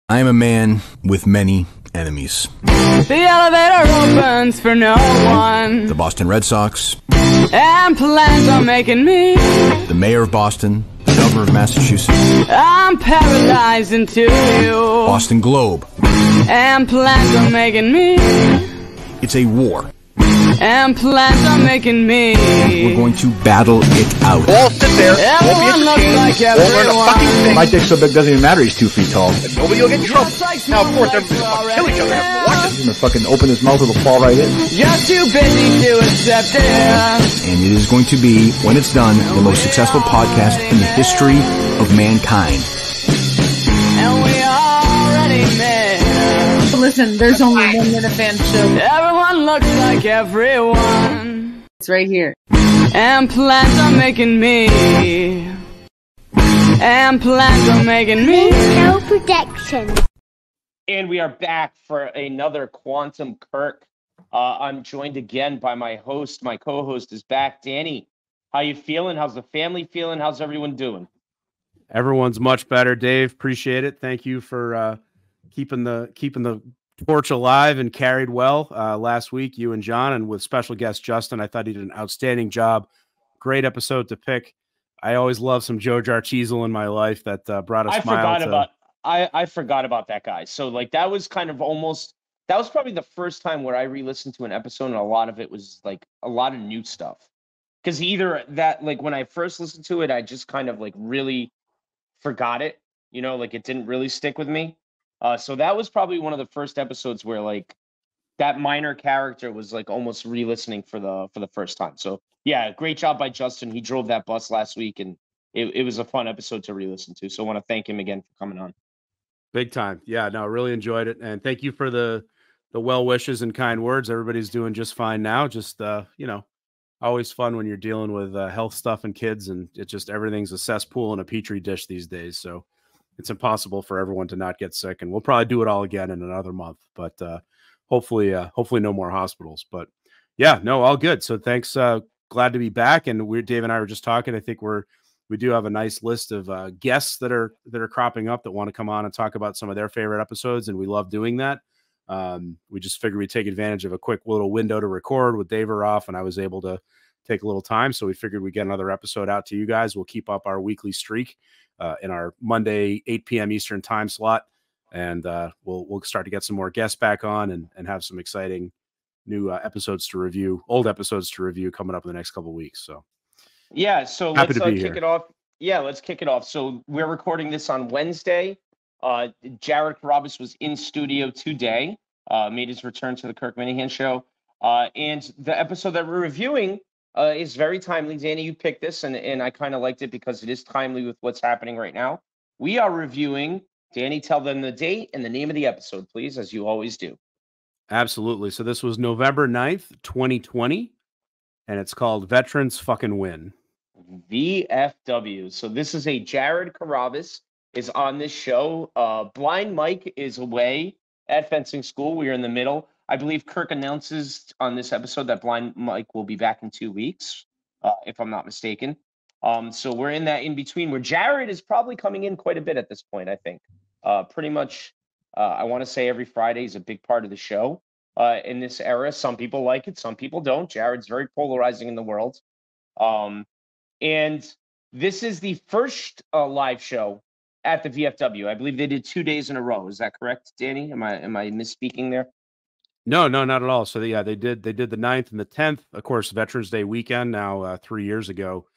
I am a man with many enemies. The elevator opens for no one. The Boston Red Sox. And plans on making me. The mayor of Boston. The governor of Massachusetts. I'm paralyzed into you. Boston Globe. And plans on making me. It's a war. And plans on making me. We're going to battle it out. All sit there, Everyone looks like won't learn a fucking everyone. thing. My dick's so big, doesn't even matter. He's 2 feet tall. And nobody will get in trouble. Now, of course, everybody's going to kill each other after watching. He's gonna fucking open his mouth, it'll fall right in. You're too busy to accept it. And it is going to be, when it's done, the most successful podcast in the history of mankind. And we already met. Listen, there's only one Minihane Show. Everyone looks like everyone. It's right here. And plans on making me. And plans on making me. No protection. And we are back for another Quantum Kirk. I'm joined again by my host. My co-host is back. Danny, how you feeling? How's the family feeling? How's everyone doing? Everyone's much better, Dave. Appreciate it. Thank you for keeping the torch alive and carried well last week, you and John, and with special guest Justin. I thought he did an outstanding job. Great episode to pick. I always love some Joe Jarcheezel in my life. That brought a smile. I forgot about that guy. So like that was probably the first time where I re-listened to an episode and a lot of it was like a lot of new stuff. Because either that, like when I first listened to it, I just kind of like really forgot it, like it didn't really stick with me. So that was probably one of the first episodes where like that minor character was like almost re-listening for the first time. So yeah, great job by Justin. He drove that bus last week and it was a fun episode to re-listen to. So I want to thank him again for coming on. Big time. Yeah, no, really enjoyed it. And thank you for the well wishes and kind words. Everybody's doing just fine now. Just, always fun when you're dealing with health stuff and kids, and it just everything's a cesspool and a petri dish these days. So it's impossible for everyone to not get sick, and we'll probably do it all again in another month. But hopefully no more hospitals. But yeah, no, all good. So thanks. Glad to be back. And Dave and I were just talking. I think we do have a nice list of guests that are cropping up that want to come on and talk about some of their favorite episodes, and we love doing that. We just figured we'd take advantage of a quick little window to record with Dave off, and I was able to take a little time. So we figured we'd get another episode out to you guys. We'll keep up our weekly streak in our Monday 8 p.m. Eastern time slot, and we'll start to get some more guests back on and have some exciting new episodes to review, old episodes to review coming up in the next couple of weeks. So yeah, so happy let's to be kick here. it off. Yeah, let's kick it off. So we're recording this on Wednesday. Jared Carrabis was in studio today, made his return to the Kirk Minihane Show. And the episode that we're reviewing is very timely. Danny, you picked this, and I kind of liked it because it is timely with what's happening right now. We are reviewing, Danny, tell them the date and the name of the episode, please, as you always do. Absolutely. So this was November 9th, 2020, and it's called Veterans Fucking Win. VFW. So this is a Jared Carrabis is on this show. Blind Mike is away at fencing school. We are in the middle. I believe Kirk announces on this episode that Blind Mike will be back in 2 weeks, if I'm not mistaken. So we're in that in between where Jared is probably coming in quite a bit at this point, I think. Pretty much, I want to say every Friday is a big part of the show in this era. Some people like it, some people don't. Jared's very polarizing in the world. And this is the first live show at the VFW. I believe they did 2 days in a row. Is that correct, Danny? Am I misspeaking there? No, not at all. So they did the 9th and the 10th, of course, Veterans Day weekend now 3 years ago.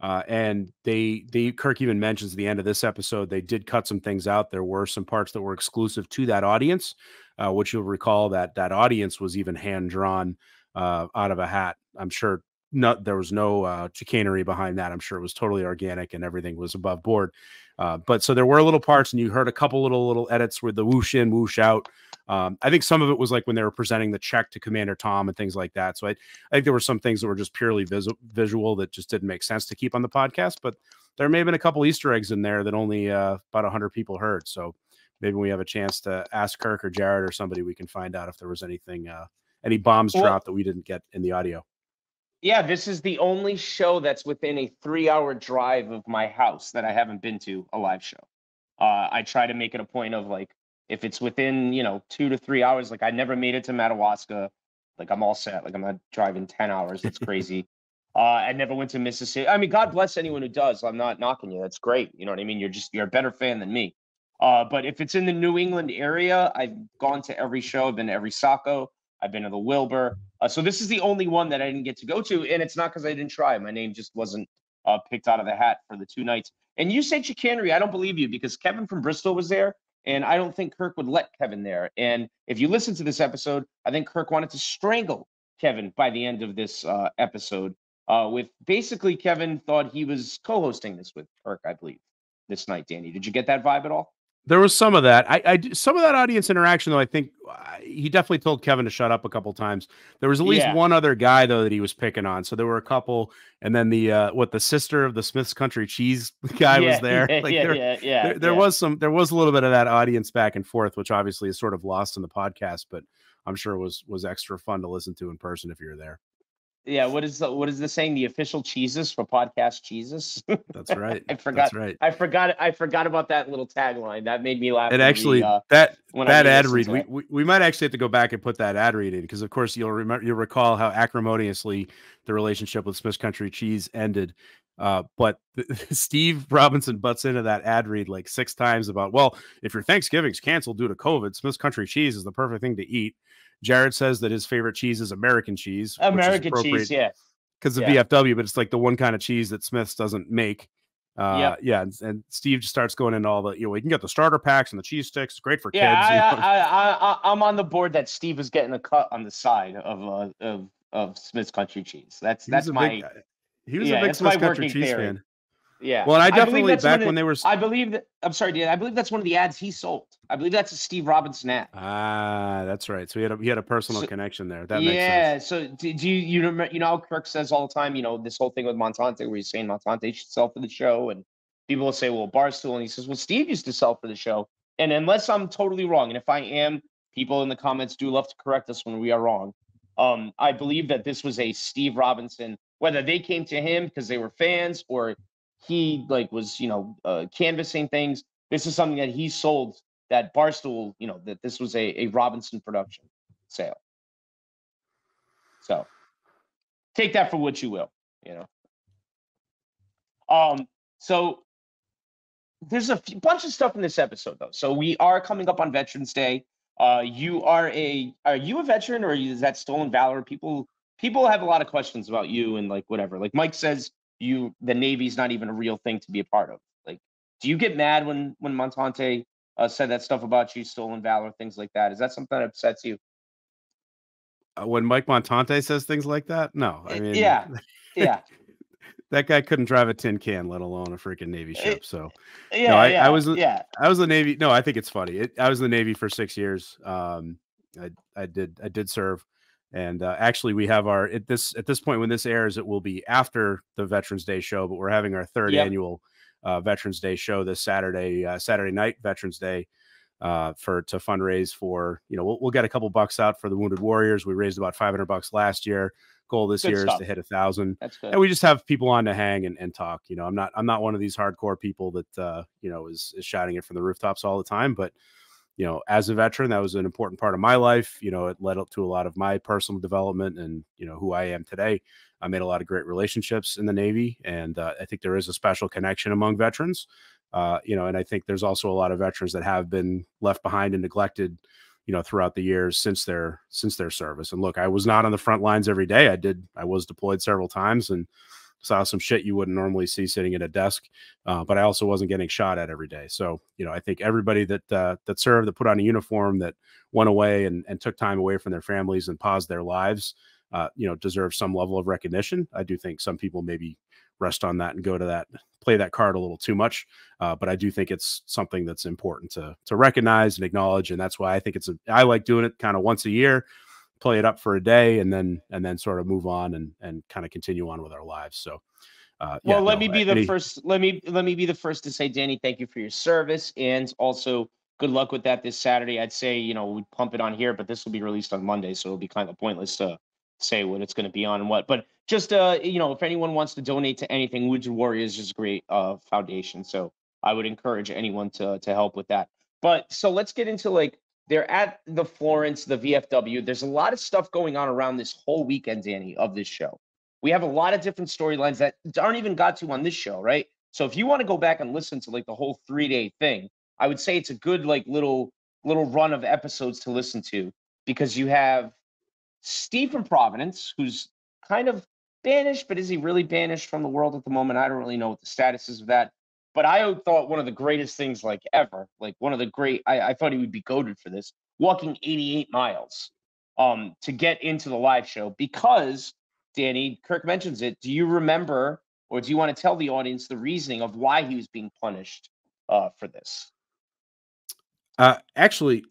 And Kirk even mentions at the end of this episode, they did cut some things out. There were some parts that were exclusive to that audience, which you'll recall that audience was even hand drawn out of a hat. I'm sure there was no chicanery behind that. I'm sure it was totally organic and everything was above board. But so there were little parts, and you heard a couple little edits with the whoosh in, whoosh out. I think some of it was like when they were presenting the check to Commander Tom and things like that. So I think there were some things that were just purely visual that just didn't make sense to keep on the podcast. But there may have been a couple Easter eggs in there that only about 100 people heard. So maybe when we have a chance to ask Kirk or Jared or somebody, we can find out if there was anything, any bombs dropped that we didn't get in the audio. Yeah, this is the only show that's within a 3-hour drive of my house that I haven't been to a live show. I try to make it a point of like If it's within, 2 to 3 hours, like I never made it to Madawaska, like I'm all set. Like I'm not driving 10 hours. That's crazy. I never went to Mississippi. I mean, God bless anyone who does. I'm not knocking you. That's great. You know what I mean? You're a better fan than me. But if it's in the New England area, I've gone to every show. I've been to every Saco. I've been to the Wilbur. So this is the only one that I didn't get to go to. And it's not because I didn't try. My name just wasn't picked out of the hat for the 2 nights. And you say chicanery. I don't believe you because Kevin from Bristol was there. And I don't think Kirk would let Kevin there. And if you listen to this episode, I think Kirk wanted to strangle Kevin by the end of this episode. With basically Kevin thought he was co-hosting this with Kirk, I believe, this night. Danny, did you get that vibe at all? There was some of that. Some of that audience interaction, though. I think he definitely told Kevin to shut up a couple times. There was at least one other guy though that he was picking on. So there were a couple, and then the sister of the Smith's Country Cheese guy was there. There was a little bit of that audience back and forth, which obviously is sort of lost in the podcast, but I'm sure it was extra fun to listen to in person if you're there. Yeah, what is the saying? The official cheeses for podcast Jesus. That's right. I forgot. That's right. I forgot about that little tagline. That made me laugh. And actually, that ad read, we might actually have to go back and put that ad read in because, of course, you'll recall how acrimoniously the relationship with Smith's Country Cheese ended. But Steve Robinson butts into that ad read like 6 times about, well, if your Thanksgiving's canceled due to COVID, Smith's Country Cheese is the perfect thing to eat. Jared says that his favorite cheese is American cheese. American cheese, yeah. Because of VFW, but it's like the one kind of cheese that Smith's doesn't make. Yeah, and Steve just starts going into all the, we can get the starter packs and the cheese sticks. It's great for kids. I'm on the board that Steve is getting a cut on the side of Smith's Country Cheese. He was a big Smith's Country Cheese fan. Yeah. Well, and I definitely back when they were. I believe that. I'm sorry, Dan. I believe that's one of the ads he sold. I believe that's a Steve Robinson ad. Ah, that's right. So he had a personal connection there. That makes sense. So do you remember? You know how Kirk says all the time. This whole thing with Montante, where he's saying Montante should sell for the show, and people will say, "Well, Barstool," and he says, "Well, Steve used to sell for the show." And unless I'm totally wrong, and if I am, people in the comments do love to correct us when we are wrong. I believe that this was a Steve Robinson. Whether they came to him because they were fans or he was canvassing things. This is something that he sold that Barstool, that this was a Robinson production sale. So take that for what you will, So there's a bunch of stuff in this episode though. So we are coming up on Veterans Day. Are you a veteran or is that stolen valor? People have a lot of questions about you and whatever. Like Mike says, the Navy's not even a real thing to be a part of. Do you get mad when Montante said that stuff about you, stolen valor, things like that? Is that something that upsets you? When Mike Montante says things like that? No, I mean, yeah. That guy couldn't drive a tin can, let alone a freaking Navy ship. So I was the Navy. No, I think it's funny. I was in the Navy for 6 years. I did serve. And actually, we have at this point when this airs, it will be after the Veterans Day show, but we're having our third annual Veterans Day show this Saturday night, Veterans Day, to fundraise for, we'll get a couple bucks out for the Wounded Warriors. We raised about $500 last year. Goal this year is to hit 1,000. That's good. And we just have people on to hang and talk. I'm not one of these hardcore people that is shouting it from the rooftops all the time, but as a veteran, that was an important part of my life. It led up to a lot of my personal development and, who I am today. I made a lot of great relationships in the Navy. And I think there is a special connection among veterans, and I think there's also a lot of veterans that have been left behind and neglected, throughout the years since their service. And look, I was not on the front lines every day. I was deployed several times and saw some shit you wouldn't normally see sitting at a desk, but I also wasn't getting shot at every day. So, I think everybody that served, that put on a uniform, that went away and took time away from their families and paused their lives, deserves some level of recognition. I do think some people maybe rest on that and go to that, play that card a little too much. But I do think it's something that's important to recognize and acknowledge. And that's why I think I like doing it kind of once a year, play it up for a day and then sort of move on and kind of continue on with our lives. So, let me be the first. Let me be the first to say, Danny, thank you for your service and also good luck with that this Saturday. I'd say, we pump it on here, but this will be released on Monday, so it'll be kind of pointless to say what it's going to be on and what. But just if anyone wants to donate to anything, Wounded Warriors is a great foundation. So I would encourage anyone to help with that. But so let's get into like they're at the Florence, the VFW. There's a lot of stuff going on around this whole weekend, Danny, of this show. We have a lot of different storylines that aren't even got to on this show, right? So if you want to go back and listen to like the whole 3-day thing, I would say it's a good like little run of episodes to listen to, because you have Steve from Providence, who's kind of banished, but is he really banished from the world at the moment? I don't really know what the status is of that. But I thought one of the greatest things like ever, like one of the great, I thought he would be goated for this, walking 88 miles to get into the live show, because, Danny, Kirk mentions it. Do you remember, or do you want to tell the audience the reasoning of why he was being punished for this? Actually,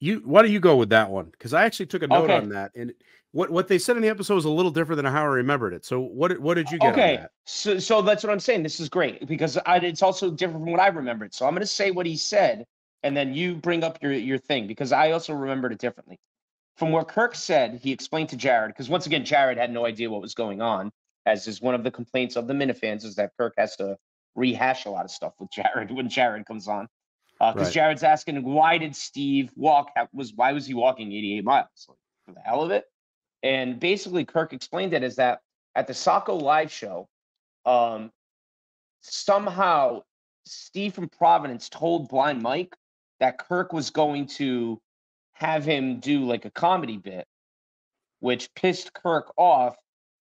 why don't you go with that one? Because I actually took a note on that, and what they said in the episode was a little different than how I remembered it. So what did you get on that? So that's what I'm saying. This is great because it's also different from what I remembered. So I'm going to say what he said, and then you bring up your thing, because I also remembered it differently. From what Kirk said, he explained to Jared, because once again, Jared had no idea what was going on, as is one of the complaints of the Minifans, is that Kirk has to rehash a lot of stuff with Jared when Jared comes on. Because Jared's asking, why did Steve walk? Why was he walking 88 miles? Like, for the hell of it? And basically, Kirk explained it as that at the Sacco live show, somehow Steve from Providence told Blind Mike that Kirk was going to have him do like a comedy bit, which pissed Kirk off.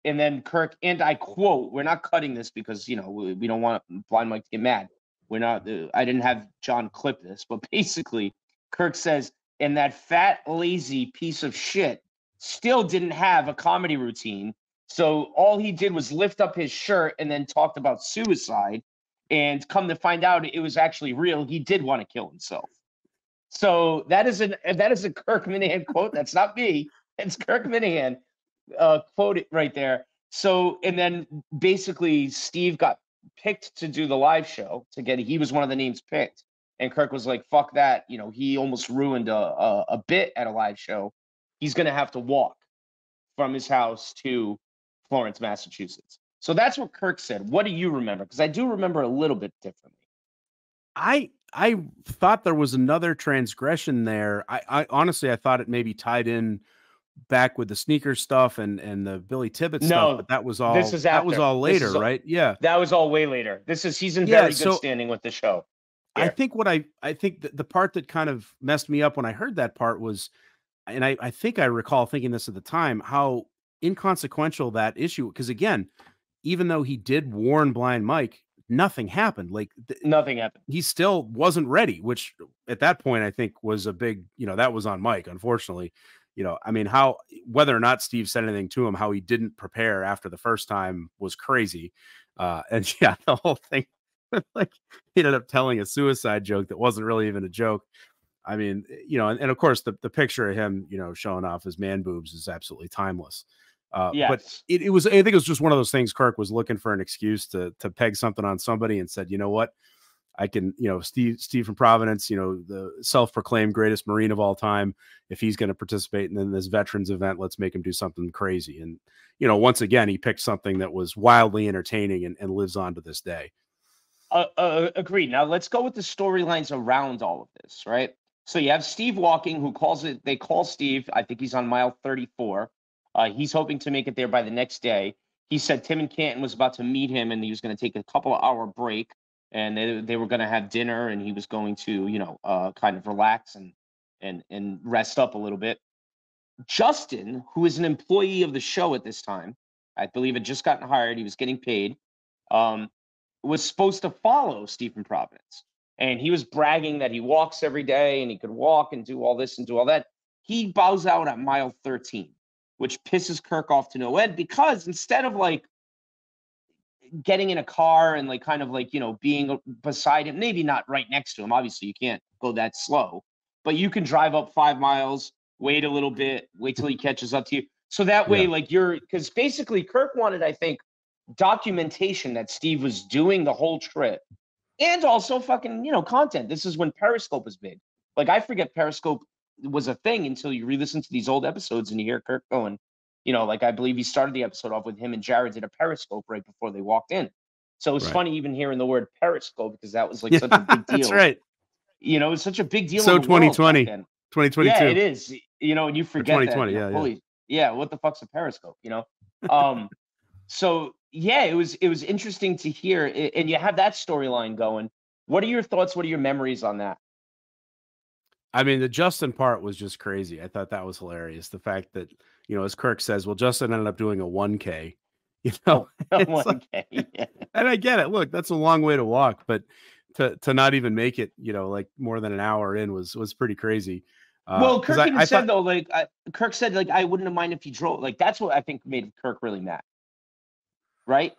And then Kirk, and I quote, "We're not cutting this because, you know, we don't want Blind Mike to get mad. We're not, I didn't have John clip this," but basically Kirk says, "And that fat, lazy piece of shit still didn't have a comedy routine. So all he did was lift up his shirt and then talked about suicide. And come to find out, it was actually real. He did want to kill himself." So that is a Kirk Minihane quote. That's not me. It's Kirk Minihane quote right there. So, and then basically Steve got picked to do the live show he was one of the names picked. And Kirk was like, fuck that. You know, he almost ruined a bit at a live show. He's going to have to walk from his house to Florence, Massachusetts. So that's what Kirk said. What do you remember? Because I do remember a little bit differently. I thought there was another transgression there. I honestly, I thought it maybe tied in back with the sneaker stuff and the Billy Tibbet stuff, but that was all later, right? Yeah. That was all way later. He's in very good standing with the show. Here. I think the part that kind of messed me up when I heard that part was, and I think I recall thinking this at the time, how inconsequential that issue, because again, even though he did warn Blind Mike, nothing happened. Like nothing happened. He still wasn't ready, which at that point I think was a big, that was on Mike, unfortunately. I mean, whether or not Steve said anything to him, how he didn't prepare after the first time was crazy. And yeah, the whole thing, like he ended up telling a suicide joke that wasn't really even a joke. I mean, and of course the picture of him, showing off his man boobs is absolutely timeless. Yes. But I think it was just one of those things. Kirk was looking for an excuse to peg something on somebody and said, you know what, I can, Steve from Providence, the self-proclaimed greatest Marine of all time. If he's going to participate in this veterans event, let's make him do something crazy. And, once again, he picked something that was wildly entertaining and lives on to this day. Agreed. Now let's go with the storylines around all of this, right? So you have Steve walking, they call Steve, I think he's on mile 34. He's hoping to make it there by the next day. He said Tim and Canton was about to meet him and he was going to take a couple of hour break. And they were going to have dinner, and he was going to, kind of relax and rest up a little bit. Justin, who is an employee of the show at this time, I believe had just gotten hired, he was getting paid, was supposed to follow Steve from Providence. And he was bragging that he walks every day and he could walk and do all this and do all that. He bows out at mile 13, which pisses Kirk off to no end, because instead of like getting in a car and like kind of like, being beside him, maybe not right next to him. Obviously you can't go that slow, but you can drive up 5 miles, wait a little bit, wait till he catches up to you. So that way, because basically Kirk wanted, I think, documentation that Steve was doing the whole trip, and also fucking, content. This is when Periscope was big. Like, I forget Periscope was a thing until you re-listen to these old episodes and you hear Kirk going, like I believe he started the episode off with him and Jared did a Periscope right before they walked in. So it's funny even hearing the word Periscope, because that was like such a big deal. That's right. You know, it's such a big deal. So in the world 2020, back then. 2022. Yeah, it is. You know, and you forget that. 2020, You know, yeah. holy, yeah. What the fuck's a periscope? You know. So yeah, it was interesting to hear, and you have that storyline going. What are your thoughts? What are your memories on that? I mean, the Justin part was just crazy. I thought that was hilarious. The fact that, you know, as Kirk says, well, Justin ended up doing a 1K, you know, it's like, 1K, yeah. and I get it. Look, that's a long way to walk, but to not even make it, you know, like more than an hour in was pretty crazy. Well, Kirk even I said thought, though, like Kirk said, like I wouldn't have mind if he drove. Like that's what I think made Kirk really mad, right?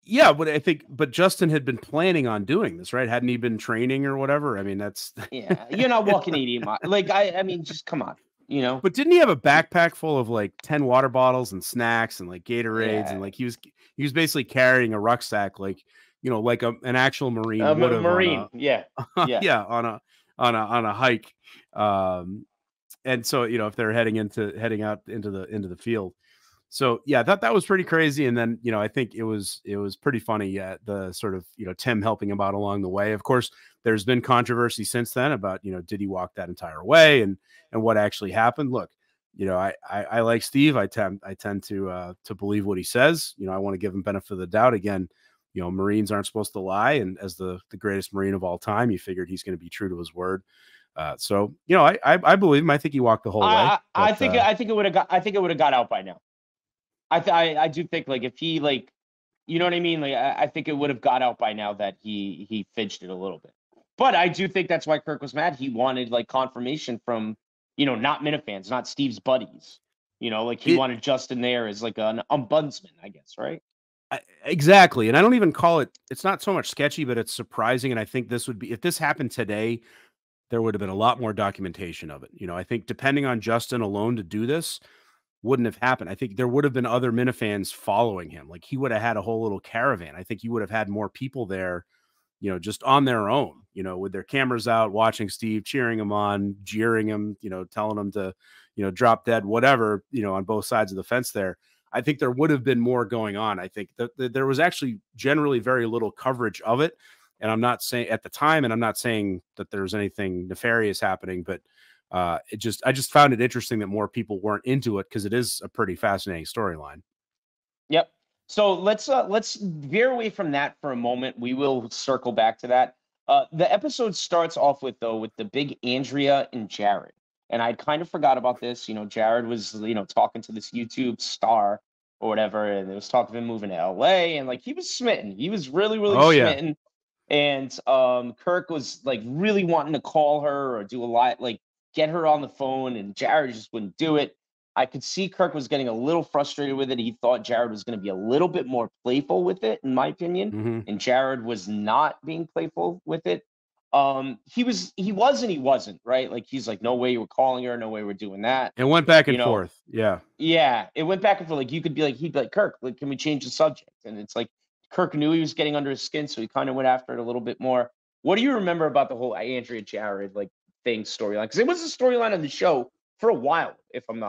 yeah, but Justin had been planning on doing this, right? Hadn't he been training or whatever? I mean, that's Yeah, you're not walking 80 miles. Like I mean, just come on, you know. But didn't he have a backpack full of like 10 water bottles and snacks and like Gatorades and like he was basically carrying a rucksack, like, you know, like an actual Marine would have Marine, yeah, yeah, on a hike. And so, you know, if they're heading out into the field. So yeah, I thought that was pretty crazy. And then, you know, I think it was pretty funny. Yeah, the sort of, you know, Tim helping him out along the way. Of course, there's been controversy since then about, you know, did he walk that entire way and what actually happened. Look, you know, I like Steve. I tend to believe what he says. You know, I want to give him benefit of the doubt. Again, you know, Marines aren't supposed to lie, and as the greatest Marine of all time, you figured he's going to be true to his word. So, you know, I believe him. I think he walked the whole way. I think it would have got out by now. I do think, like, if he, like, you know what I mean? Like, I think it would have got out by now that he fidgeted a little bit. But I do think that's why Kirk was mad. He wanted, like, confirmation from, you know, not Minifans, not Steve's buddies. You know, like, he wanted Justin there as, like, an ombudsman, I guess, right? Exactly. And I don't even call it, it's not so much sketchy, but it's surprising. And I think this would be, if this happened today, there would have been a lot more documentation of it. You know, I think depending on Justin alone to do this, wouldn't have happened. I think there would have been other Minifans following him. Like he would have had a whole little caravan. I think he would have had more people there, you know, just on their own, you know, with their cameras out, watching Steve, cheering him on, jeering him, you know, telling him to, you know, drop dead, whatever, you know, on both sides of the fence there. I think there would have been more going on. I think that there was actually generally very little coverage of it. And I'm not saying at the time, and I'm not saying that there's anything nefarious happening, but I just found it interesting that more people weren't into it because it is a pretty fascinating storyline. Yep. So let's veer away from that for a moment. We will circle back to that. The episode starts off with the big Andrea and Jared. And I kind of forgot about this. You know, Jared was, you know, talking to this YouTube star or whatever, and it was talking of him moving to LA, and like he was smitten. He was really, really smitten. Yeah. And Kirk was like really wanting to call her or do a lot, like get her on the phone, and Jared just wouldn't do it. I could see Kirk was getting a little frustrated with it. He thought Jared was going to be a little bit more playful with it, in my opinion. And Jared was not being playful with it. He was and he wasn't, right? Like he's like, no way you were calling her, no way we're doing that. It went back and forth. Yeah. Yeah. It went back and forth. Like he'd be like, Kirk, like, can we change the subject? And it's like Kirk knew he was getting under his skin, so he kind of went after it a little bit more. What do you remember about the whole Andrea Jared like thing storyline? Because it was a storyline on the show for a while, if I'm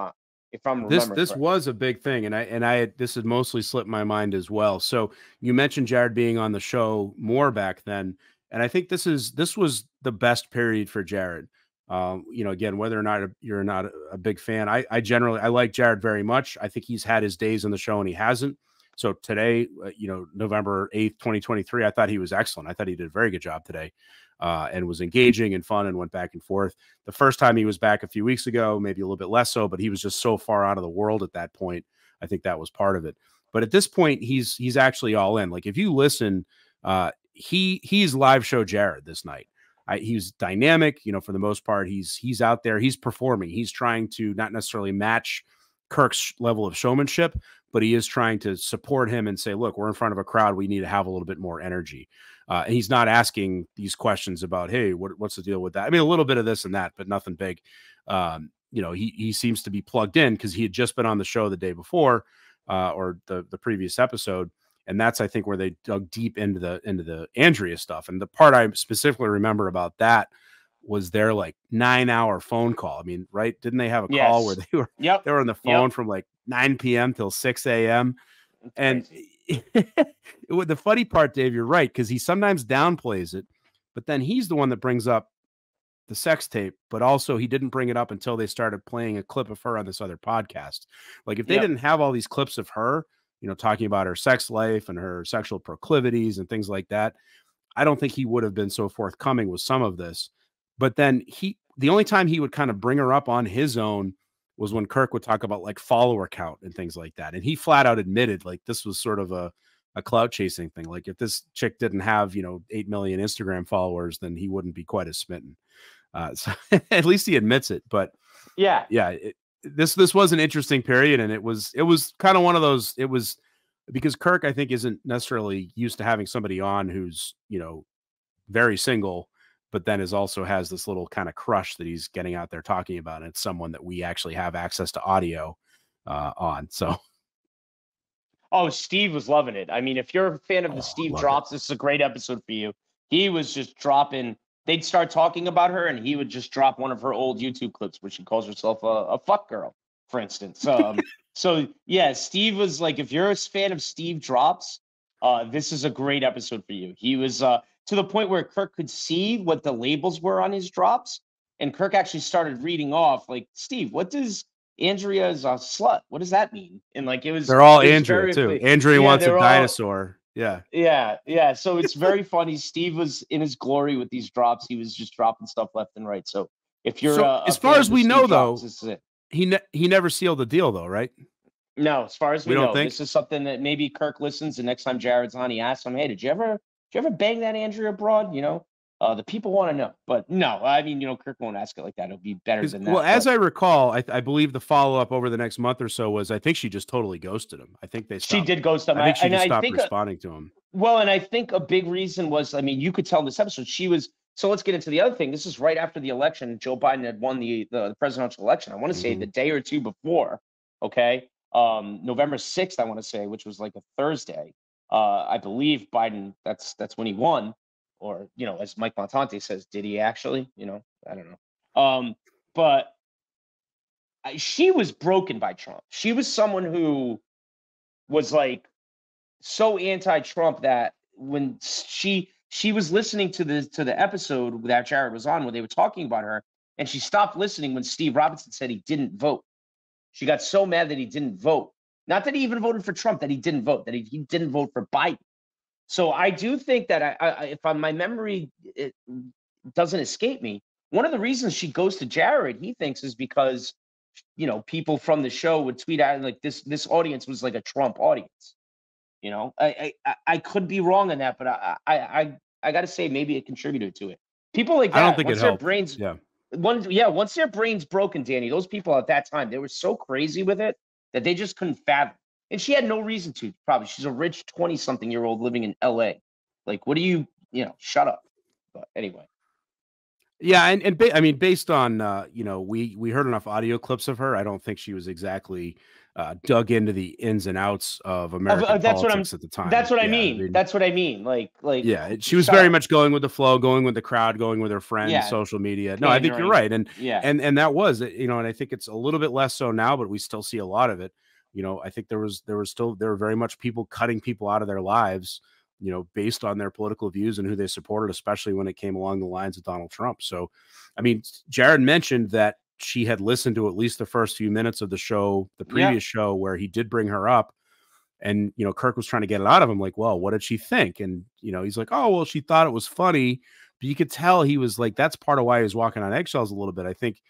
remembering. This was a big thing, and I this had mostly slipped my mind as well. So you mentioned Jared being on the show more back then, and I think this was the best period for Jared. You know, again, whether or not you're not a big fan, I like Jared very much. I think he's had his days on the show and he hasn't. So today, you know, November 8th, 2023, I thought he was excellent. I thought he did a very good job today. And was engaging and fun and went back and forth. The first time he was back a few weeks ago, maybe a little bit less so, but he was just so far out of the world at that point. I think that was part of it. But at this point, he's actually all in. Like if you listen, he's live show Jared this night. He's dynamic, you know, for the most part. He's out there, he's performing. He's trying to not necessarily match Kirk's level of showmanship, but he is trying to support him and say, look, we're in front of a crowd. We need to have a little bit more energy. And he's not asking these questions about, hey, what's the deal with that? I mean, a little bit of this and that, but nothing big. You know, he seems to be plugged in because he had just been on the show the day before or the previous episode. And that's, I think, where they dug deep into the Andrea stuff. And the part I specifically remember about that was their like 9-hour phone call. I mean, right? Didn't they have a call where they were on the phone from like 9 p.m. till 6 a.m. And the funny part, Dave, you're right, because he sometimes downplays it, But then he's the one that brings up the sex tape, but also he didn't bring it up until they started playing a clip of her on this other podcast. Like if they didn't have all these clips of her, talking about her sex life and her sexual proclivities and things like that, I don't think he would have been so forthcoming with some of this. But then the only time he would kind of bring her up on his own was when Kirk would talk about like follower count and things like that. And he flat out admitted like this was sort of a clout chasing thing. Like if this chick didn't have, 8 million Instagram followers, then he wouldn't be quite as smitten. So at least he admits it. But this was an interesting period. And it was kind of one of those, it was because Kirk, I think, isn't necessarily used to having somebody on who's, very single, but then also has this little kind of crush that he's getting out there talking about. And it's someone that we actually have access to audio on. So. Oh, Steve was loving it. I mean, if you're a fan of the Steve drops, this is a great episode for you. He was just dropping. They'd start talking about her, and he would just drop one of her old YouTube clips where she calls herself a fuck girl, for instance. So yeah, Steve was like, if you're a fan of Steve drops, this is a great episode for you. He was to the point where Kirk could see what the labels were on his drops, and Kirk actually started reading off like, Steve, what does Andrea's a slut? What does that mean? And like they're all Andrea too. Andrea wants a dinosaur. Yeah. So it's very funny. Steve was in his glory with these drops. He was just dropping stuff left and right. So if you're as far as we know, though, this is it. He never sealed the deal, though, right? No, as far as we know, this is something that maybe Kirk listens, and next time Jared's on, he asks him, "Hey, did you ever bang that Andrea broad?" The people want to know, but no, I mean, Kirk won't ask it like that. It'll be better than that. Well, as I recall, I believe the follow up over the next month or so was, I think she just totally ghosted him. I think she did ghost him. I think she just stopped responding to him. Well, and I think a big reason was, I mean, you could tell in this episode she was. So let's get into the other thing. This is right after the election. Joe Biden had won the presidential election. I want to say the day or two before. Okay, November 6th, I want to say, which was like a Thursday. I believe Biden. That's when he won. Or, as Mike Montante says, did he actually? I don't know. But she was broken by Trump. She was someone who was like so anti-Trump that when she was listening to the episode that Jared was on, where they were talking about her, and she stopped listening when Steve Robinson said he didn't vote. She got so mad that he didn't vote. Not that he even voted for Trump, that he didn't vote, that he didn't vote for Biden. So I do think that if my memory it doesn't escape me, one of the reasons she goes to Jared, he thinks, is because, people from the show would tweet out like this audience was like a Trump audience. I could be wrong on that, but I got to say maybe it contributed to it. People like that, I don't think it helped. Once their brains broken, Danny, those people at that time, they were so crazy with it that they just couldn't fathom. And she had no reason to, probably. She's a rich 20-something-year-old living in LA. Like, what do you shut up. But anyway. Yeah. I mean, based on, we heard enough audio clips of her. I don't think she was exactly dug into the ins and outs of American politics at the time. That's what I mean. That's what I mean. Like, yeah, she was very much going with the flow, going with the crowd, going with her friends, social media. No, I think you're right. And that was, and I think it's a little bit less so now, but we still see a lot of it. I think there were very much people cutting people out of their lives, based on their political views and who they supported, especially when it came along the lines of Donald Trump. So, I mean, Jared mentioned that she had listened to at least the first few minutes of the show, the previous show, where he did bring her up. And, Kirk was trying to get it out of him. Like, well, what did she think? And, he's like, oh, well, she thought it was funny. But you could tell he was like, that's part of why he was walking on eggshells a little bit, I think.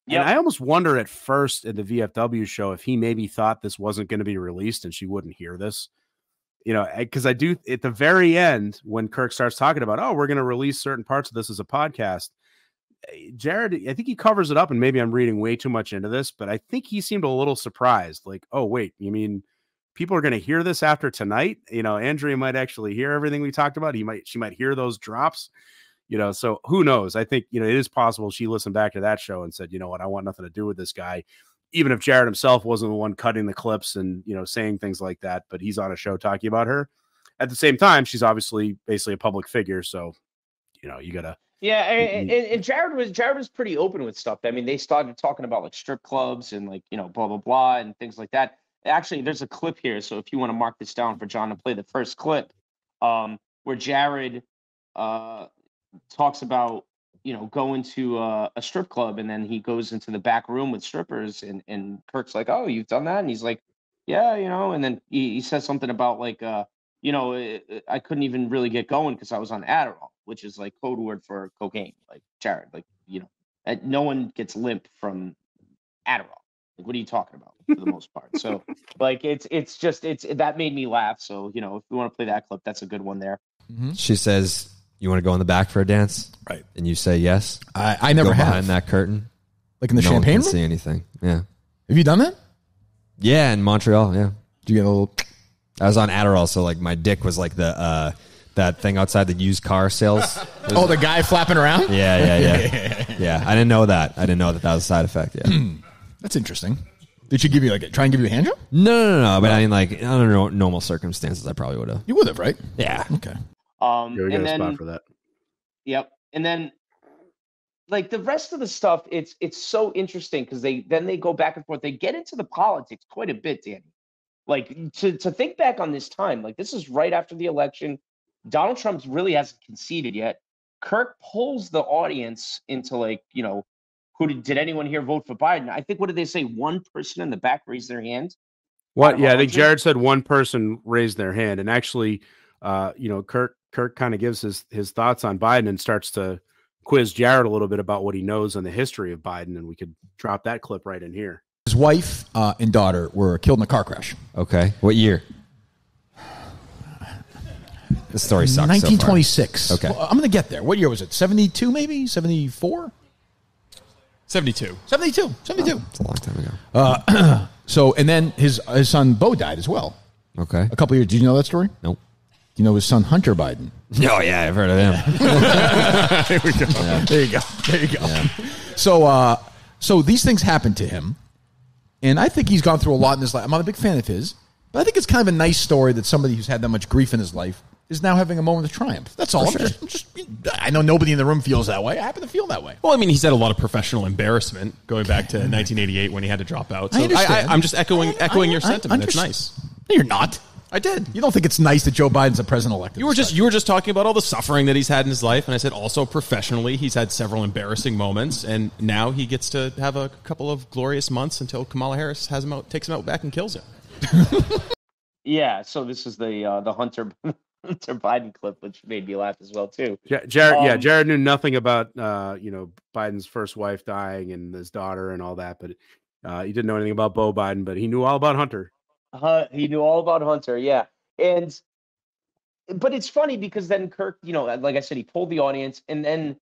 And I almost wonder at first in the VFW show if he maybe thought this wasn't going to be released and she wouldn't hear this, because I do at the very end when Kirk starts talking about, oh, we're going to release certain parts of this as a podcast. Jared, I think he covers it up, and maybe I'm reading way too much into this, but I think he seemed a little surprised. Like, oh, wait, you mean people are going to hear this after tonight? Andrea might actually hear everything we talked about. She might hear those drops. So who knows? I think, it is possible she listened back to that show and said, you know what, I want nothing to do with this guy, even if Jared himself wasn't the one cutting the clips and, saying things like that, but he's on a show talking about her. At the same time, she's obviously basically a public figure. So, you gotta. Yeah. And Jared was pretty open with stuff. I mean, they started talking about like strip clubs and like, blah, blah, blah, and things like that. Actually, there's a clip here. So if you want to mark this down for John to play the first clip, where Jared, talks about, going to a strip club, and then he goes into the back room with strippers, and Kirk's like, "Oh, you've done that?" And he's like, "Yeah, and then he says something about like, I couldn't even really get going because I was on Adderall, which is like code word for cocaine. Like Jared, like, no one gets limp from Adderall. Like, what are you talking about for the most part? So like, it's that made me laugh. So, if we want to play that clip, that's a good one there. Mm-hmm. She says, "You want to go in the back for a dance?" Right. And you say yes. I never go have. Behind that curtain. Like in the no champagne one can room? see anything. Yeah. Have you done that? Yeah, in Montreal, yeah. Do you get a little... I was on Adderall, so like my dick was like the that thing outside the used car sales. Oh, the guy flapping around? Yeah. Yeah, I didn't know that. I didn't know that was a side effect. Yeah. That's interesting. Did she give you try and give you a hand job? No. But I mean, like, under normal circumstances, I probably would have. You would have, right? Yeah. Okay. We got a spot for that. Yep. And then, like, the rest of the stuff, it's so interesting because they go back and forth. They get into the politics quite a bit, Danny. Like, to think back on this time, like, this is right after the election. Donald Trump really hasn't conceded yet. Kirk pulls the audience into, like, did anyone here vote for Biden? I think, what did they say? One person in the back raised their hand. What? Yeah, I think Jared said one person raised their hand, and actually, Kirk kind of gives his thoughts on Biden and starts to quiz Jared a little bit about what he knows on the history of Biden, and we could drop that clip right in here. His wife and daughter were killed in a car crash. Okay. What year? The story sucks. 1926. So far. Okay. Well, I'm going to get there. What year was it? 72 maybe? 74? 72. 72. It's a long time ago. So, and then his son Beau died as well. Okay. A couple of years. Did you know that story? Nope. Do you know his son Hunter Biden? Oh, yeah, I've heard of him. There we go. Yeah. There you go. Yeah. So these things happened to him, and I think he's gone through a lot in his life. I'm not a big fan of his, but I think it's kind of a nice story that somebody who's had that much grief in his life is now having a moment of triumph. That's all. Sure. I know nobody in the room feels that way. I happen to feel that way. Well, I mean, he's had a lot of professional embarrassment going back to 1988 when he had to drop out. So I understand. I'm just echoing your sentiment. It's nice. No, you're not. I did. You don't think it's nice that Joe Biden's the president-elect? You were just talking about all the suffering that he's had in his life, and I said also professionally he's had several embarrassing moments, and now he gets to have a couple of glorious months until Kamala Harris takes him out back and kills him. Yeah. So this is the Hunter Biden clip, which made me laugh as well too. Jared knew nothing about Biden's first wife dying and his daughter and all that, but he didn't know anything about Beau Biden, but he knew all about Hunter. He knew all about Hunter, yeah. But it's funny because then Kirk, like I said, he pulled the audience, and then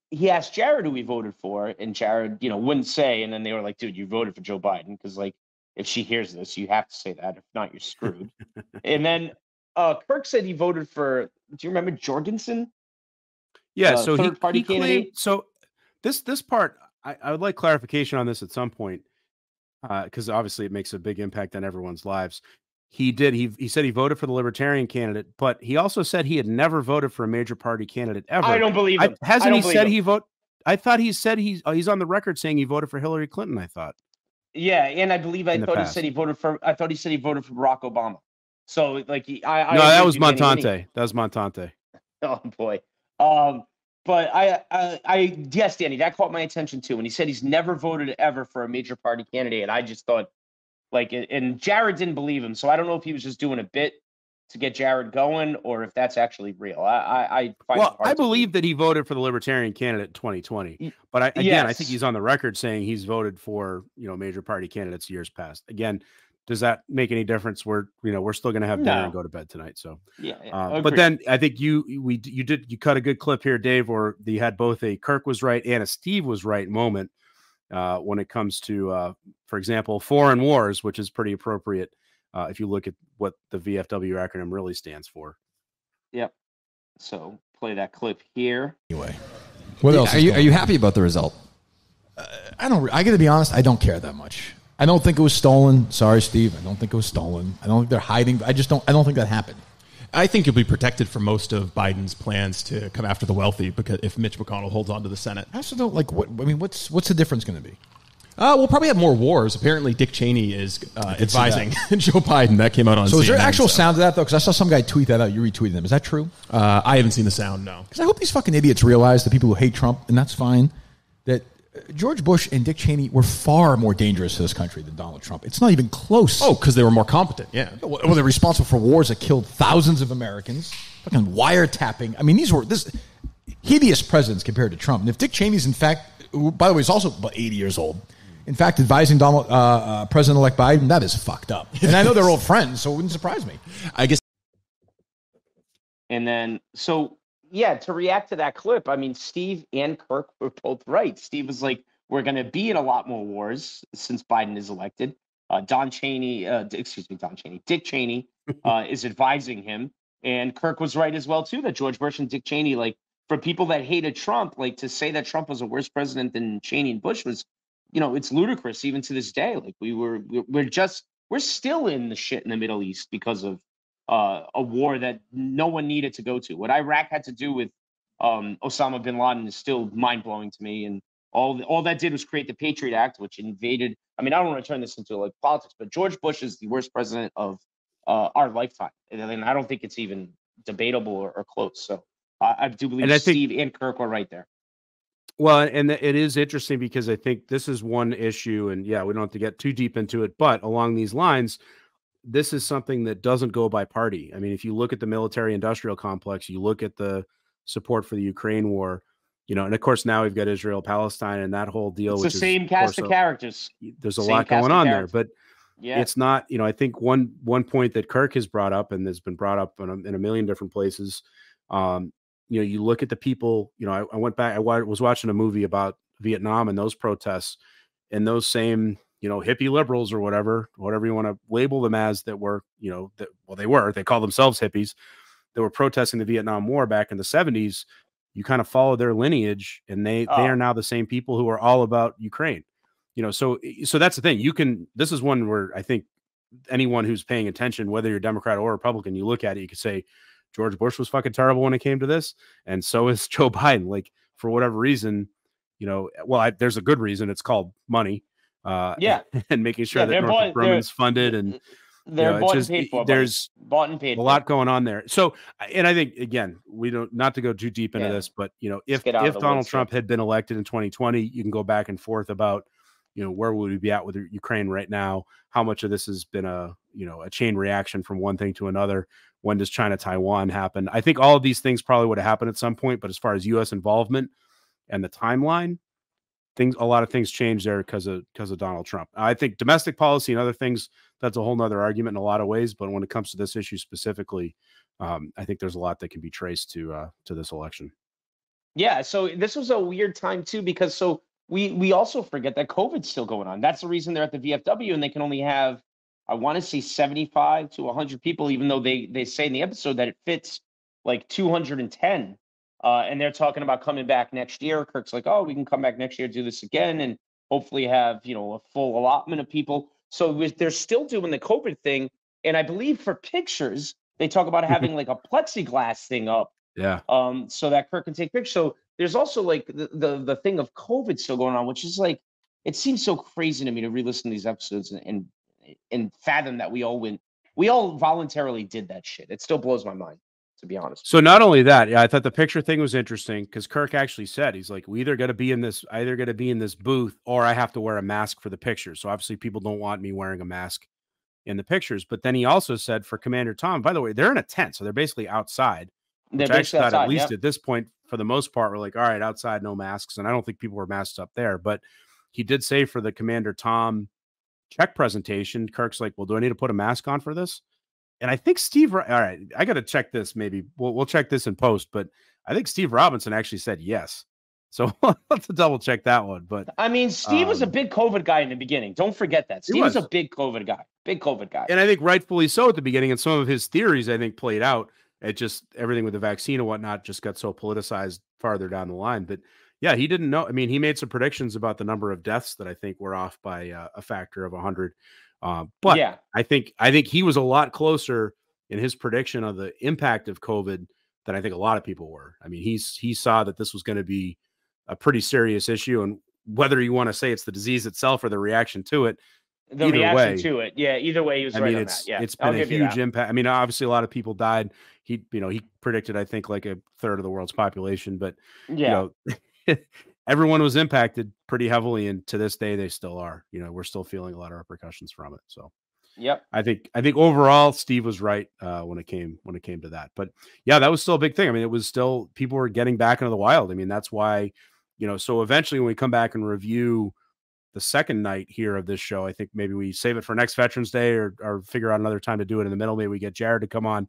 he asked Jared who he voted for, and Jared, wouldn't say, and then they were like, "Dude, you voted for Joe Biden," because like if she hears this, you have to say that. If not, you're screwed. And then Kirk said he voted for. Do you remember Jorgensen? Yeah, so third-party candidate. Claimed, so this part, I would like clarification on this at some point. Because obviously it makes a big impact on everyone's lives. He said he voted for the Libertarian candidate, but he also said he had never voted for a major party candidate ever. I don't believe him. Hasn't he said he vote? I thought he said he's on the record saying he voted for Hillary Clinton. I thought. Yeah, and I thought he said he voted for Barack Obama. So like that was Montante. That was Montante. Oh boy. But yes, Danny, that caught my attention too. When he said he's never voted ever for a major party candidate, and I just thought, like, and Jared didn't believe him. So I don't know if he was just doing a bit to get Jared going, or if that's actually real. I believe that he voted for the Libertarian candidate in 2020. But I think he's on the record saying he's voted for major party candidates years past. Again, does that make any difference? We're still going to have dinner and go to bed tonight. So but then I think you cut a good clip here, Dave, where you had both a Kirk was right and a Steve was right moment when it comes to, for example, foreign wars, which is pretty appropriate if you look at what the VFW acronym really stands for. Yep. So play that clip here. Anyway, what else? Are you happy about the result? I got to be honest. I don't care that much. I don't think it was stolen. Sorry, Steve. I don't think it was stolen. I don't think they're hiding. I don't think that happened. I think you'll be protected from most of Biden's plans to come after the wealthy, because if Mitch McConnell holds on to the Senate. I also don't like what. I mean, what's the difference going to be? We'll probably have more wars. Apparently, Dick Cheney is advising Joe Biden. That came out on. So CNN, is there actual sound to that though? Because I saw some guy tweet that out. You retweeted them. Is that true? I haven't seen the sound. No. Because I hope these fucking idiots realize, the people who hate Trump, and that's fine, that George Bush and Dick Cheney were far more dangerous to this country than Donald Trump. It's not even close. Oh, because they were more competent. Yeah. Well, they're responsible for wars that killed thousands of Americans. Fucking wiretapping. I mean, these were hideous presidents compared to Trump. And if Dick Cheney's, in fact, who, by the way, is also about 80 years old, in fact, advising President-elect Biden, that is fucked up. And I know they're old friends, so it wouldn't surprise me. I guess. And then, to react to that clip, I mean, Steve and Kirk were both right. Steve was like, we're going to be in a lot more wars since Biden is elected. Dick Cheney is advising him. And Kirk was right as well, too, that George Bush and Dick Cheney, like, for people that hated Trump, like, to say that Trump was a worse president than Cheney and Bush was, it's ludicrous even to this day. Like, we're still in the shit in the Middle East because of a war that no one needed to go to. What Iraq had to do with Osama bin Laden is still mind-blowing to me. And all that did was create the Patriot Act, which invaded. I mean, I don't want to turn this into like politics, but George Bush is the worst president of our lifetime. And I don't think it's even debatable or close. So I do believe Steve and Kirk were right there. Well, and it is interesting because I think this is one issue, and yeah, we don't have to get too deep into it, but along these lines, this is something that doesn't go by party. I mean, if you look at the military-industrial complex, you look at the support for the Ukraine war, and of course now we've got Israel-Palestine and that whole deal. It's the same cast of characters. There's a lot going on there, but it's not. I think one point that Kirk has brought up, and has been brought up in a million different places. You look at the people. I went back. I was watching a movie about Vietnam and those protests, and those same hippie liberals or whatever you want to label them as, that were they call themselves hippies, that were protesting the Vietnam War back in the 70s. You kind of follow their lineage, and they are now the same people who are all about Ukraine. So that's the thing. This is one where I think anyone who's paying attention, whether you're Democrat or Republican, you look at it, you could say George Bush was fucking terrible when it came to this, and so is Joe Biden. Like, for whatever reason, there's a good reason. It's called money. And making sure that Northrop Grumman's funded, and they're bought and paid for. There's bought and paid a lot going on there. So, and I think, again, we don't, not to go too deep into this, but if Donald Trump had been elected in 2020, you can go back and forth about where would we be at with Ukraine right now? How much of this has been a chain reaction from one thing to another? When does China-Taiwan happen? I think all of these things probably would have happened at some point, but as far as U.S. involvement and the timeline, a lot of things changed there because of Donald Trump. I think domestic policy and other things, that's a whole nother argument in a lot of ways. But when it comes to this issue specifically, I think there's a lot that can be traced to this election. Yeah. So this was a weird time too, because we also forget that COVID's still going on. That's the reason they're at the VFW, and they can only have, I want to say 75 to 100 people, even though they say in the episode that it fits like 210. And they're talking about coming back next year. Kirk's like, oh, we can come back next year, do this again, and hopefully have, a full allotment of people. So they're still doing the COVID thing. And I believe for pictures, they talk about having like a plexiglass thing up. Yeah. So that Kirk can take pictures. So there's also like the thing of COVID still going on, which is like, it seems so crazy to me to re-listen to these episodes and fathom that we all voluntarily did that shit. It still blows my mind, to be honest. So not only that, I thought the picture thing was interesting because Kirk actually said, he's like, we either got to be in this booth or I have to wear a mask for the picture. So obviously people don't want me wearing a mask in the pictures. But then he also said for Commander Tom, by the way, they're in a tent, so they're basically outside. They're basically outside, at least at this point, for the most part, we're like, all right, outside, no masks. And I don't think people were masked up there. But he did say for the Commander Tom check presentation, Kirk's like, well, do I need to put a mask on for this? And I think Steve, all right, I got to check this. Maybe we'll check this in post, but I think Steve Robinson actually said yes. So let's double check that one. But I mean, Steve was a big COVID guy in the beginning. Don't forget that. Steve was a big COVID guy. And I think rightfully so at the beginning. And some of his theories, I think, played out. It just, everything with the vaccine and whatnot just got so politicized farther down the line. But yeah, he didn't know. I mean, he made some predictions about the number of deaths that I think were off by a factor of 100. But yeah, I think he was a lot closer in his prediction of the impact of COVID than I think a lot of people were. I mean, he saw that this was going to be a pretty serious issue. And whether you want to say it's the disease itself or the reaction to it. The either reaction way, to it. Yeah, either way, he was right on that. Yeah, it's been a huge impact. I mean, obviously a lot of people died. He predicted, I think, like a third of the world's population, but everyone was impacted pretty heavily, and to this day they still are. We're still feeling a lot of repercussions from it. So I think overall Steve was right when it came to that. But yeah, that was still a big thing. I mean, it was still, people were getting back into the wild. I mean, that's why, so eventually when we come back and review the second night here of this show, I think maybe we save it for next Veterans Day or figure out another time to do it in the middle. Maybe we get Jared to come on.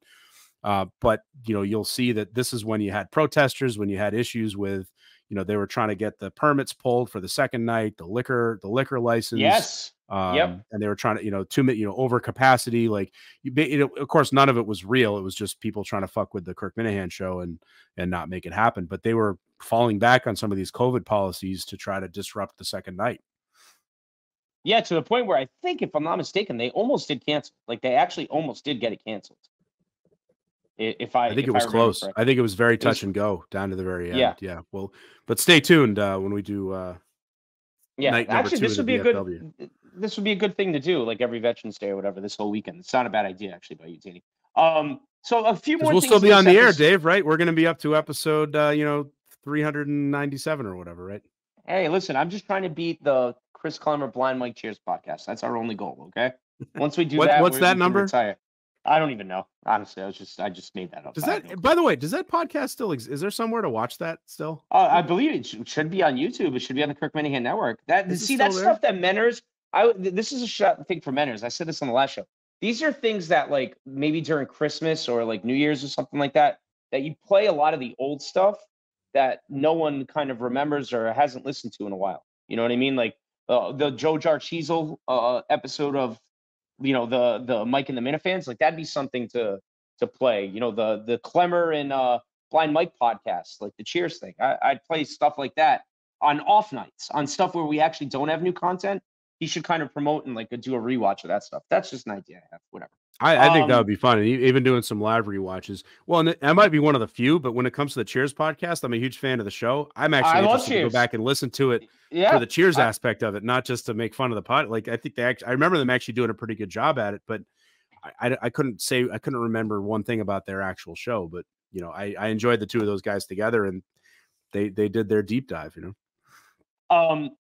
But you'll see that this is when you had protesters, when you had issues with, they were trying to get the permits pulled for the second night, the liquor license. Yes. And they were trying to, over capacity. Like, of course, none of it was real. It was just people trying to fuck with the Kirk Minihane Show and not make it happen. But they were falling back on some of these COVID policies to try to disrupt the second night. Yeah, to the point where I think, if I'm not mistaken, they almost did cancel. Like, they actually almost did get it canceled. I think it was close. I think it was very touch and go down to the very end. Yeah. Well, but stay tuned when we do. Night actually, this would be a good thing to do, like every Veterans Day or whatever, this whole weekend. It's not a bad idea, actually, by you, Tini. So a few more. We'll still be on the air, Dave. Right? We're going to be up to episode, 397 or whatever, right? Hey, listen, I'm just trying to beat the Chris Clemmer Blind Mike Cheers podcast. That's our only goal. Okay. Once we do what's that number? I don't even know. Honestly, I just made that up. By the way, does that podcast still exist? Is there somewhere to watch that still? I believe it should be on YouTube. It should be on the Kirk Minihane Network. That stuff that Menners. This is a thing for Menners. I said this on the last show. These are things that, like, maybe during Christmas or like New Year's or something like that you play a lot of the old stuff that no one kind of remembers or hasn't listened to in a while. You know what I mean? Like the Joe Jarchezel episode of, the Mike and the Minifans, like that'd be something to play. The Clemmer and Blind Mike podcast, like the Cheers thing. I'd play stuff like that on off nights, on stuff where we actually don't have new content. He should kind of promote and like do a rewatch of that stuff. That's just an idea I have. Whatever. I think that would be fun. And even doing some live rewatches. Well, and I might be one of the few, but when it comes to the Cheers podcast, I'm a huge fan of the show. I'm actually interested to go back and listen to it for the Cheers aspect of it, not just to make fun of the pod. Like, I think I remember them actually doing a pretty good job at it, but I couldn't remember one thing about their actual show. But I enjoyed the two of those guys together, and they did their deep dive.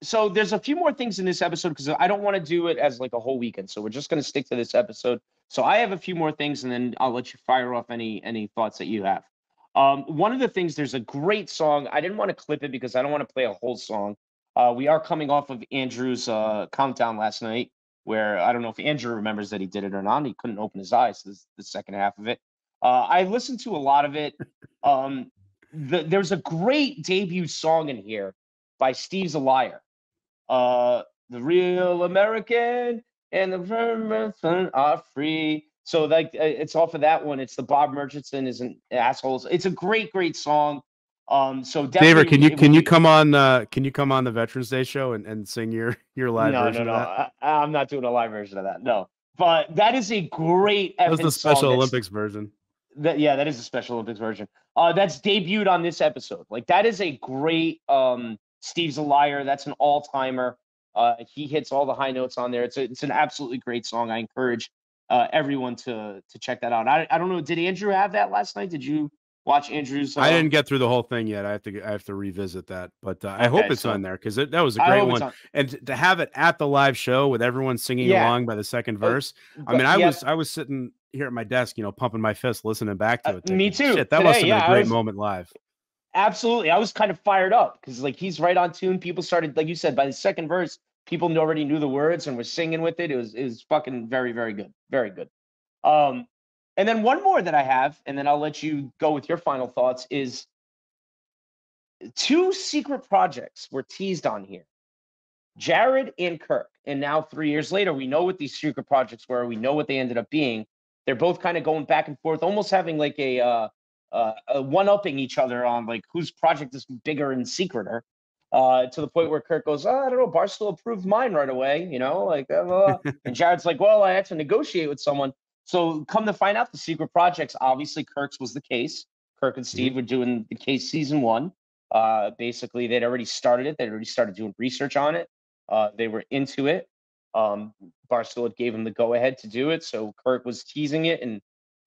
So there's a few more things in this episode because I don't want to do it as like a whole weekend. So we're just going to stick to this episode. So I have a few more things, and then I'll let you fire off any thoughts that you have. One of the things, there's a great song. I didn't want to clip it because I don't want to play a whole song. We are coming off of Andrew's countdown last night, where I don't know if Andrew remembers that he did it or not. He couldn't open his eyes. This is the second half of it. I listened to a lot of it. There's a great debut song in here by Steve's a Liar. The real American and the Vermont are free. So like it's off of that one. It's the Bob Murchison isn't assholes. It's a great song. So David, can you come on the Veterans Day show and sing your live version of that? I'm not doing a live version of that. No. But that is a great That was the Special Olympics version. That is a Special Olympics version. That's debuted on this episode. Like that is a great Steve's a Liar. That's an all-timer. He hits all the high notes on there. It's an absolutely great song. I encourage everyone to check that out. I don't know. Did Andrew have that last night? Did you watch Andrew's? I didn't get through the whole thing yet. I have to revisit that, but I hope it's on there because that was a great one. And to have it at the live show with everyone singing along by the second verse. I mean, I was sitting here at my desk, pumping my fist, listening back to it. Thinking, me too. Shit, that must have been a great moment live. Absolutely. I was kind of fired up because like he's right on tune. People started, like you said, by the second verse, people already knew the words and were singing with it. It was fucking very, very good. Very good. And then one more that I have, and then I'll let you go with your final thoughts, is 2 secret projects were teased on here. Jared and Kirk. And now 3 years later, we know what these secret projects were. We know what they ended up being. They're both kind of going back and forth, almost having like a one-upping each other on like whose project is bigger and secreter, to the point where Kirk goes, I don't know, Barstool approved mine right away, and Jared's like, well, I had to negotiate with someone. So come to find out, the secret projects, obviously Kirk's was the case. Kirk and Steve were doing the case season 1. Basically, they'd already started it. They'd already started doing research on it. They were into it. Barstool had gave him the go ahead to do it. So Kirk was teasing it,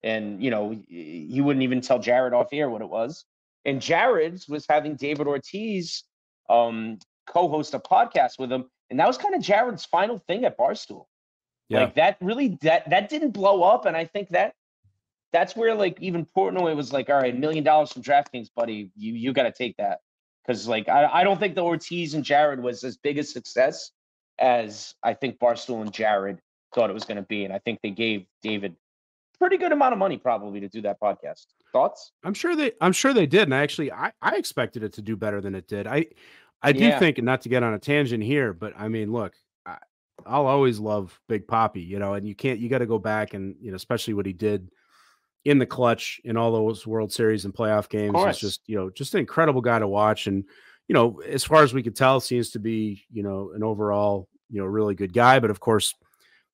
and you know, he wouldn't even tell Jared off air what it was. And Jared's was having David Ortiz co-host a podcast with him, and that was kind of Jared's final thing at Barstool. Yeah. Like that really that didn't blow up, and I think that's where like even Portnoy was like, all right, $1 million from DraftKings, buddy, you got to take that, because like I don't think the Ortiz and Jared was as big a success as I think Barstool and Jared thought it was going to be, and I think they gave David pretty good amount of money probably to do that podcast. Thoughts? I'm sure they did, and I expected it to do better than it did. I do think, and not to get on a tangent here, but I mean, look, I'll always love Big Papi, you know, and you got to go back and, you know, especially what he did in the clutch in all those World Series and playoff games. It's just, you know, just an incredible guy to watch. And, you know, as far as we could tell, seems to be, you know, an overall, you know, really good guy. But of course,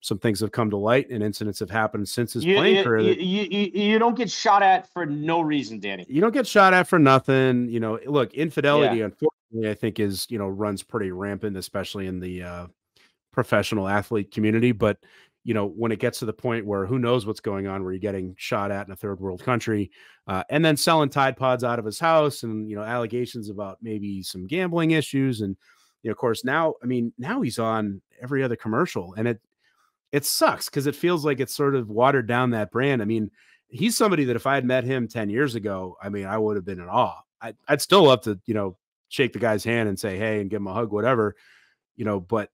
some things have come to light and incidents have happened since his playing career. You don't get shot at for no reason, Danny. You don't get shot at for nothing. You know, look, infidelity, unfortunately, I think is, you know, runs pretty rampant, especially in the professional athlete community. But, you know, when it gets to the point where who knows what's going on, where you're getting shot at in a third world country, and then selling Tide Pods out of his house, and, you know, allegations about maybe some gambling issues. And, you know, of course, now he's on every other commercial, and it sucks because it feels like it's sort of watered down that brand. I mean, he's somebody that if I had met him 10 years ago, I mean, I would have been in awe. I'd still love to, you know, shake the guy's hand and say, hey, and give him a hug, whatever, you know, but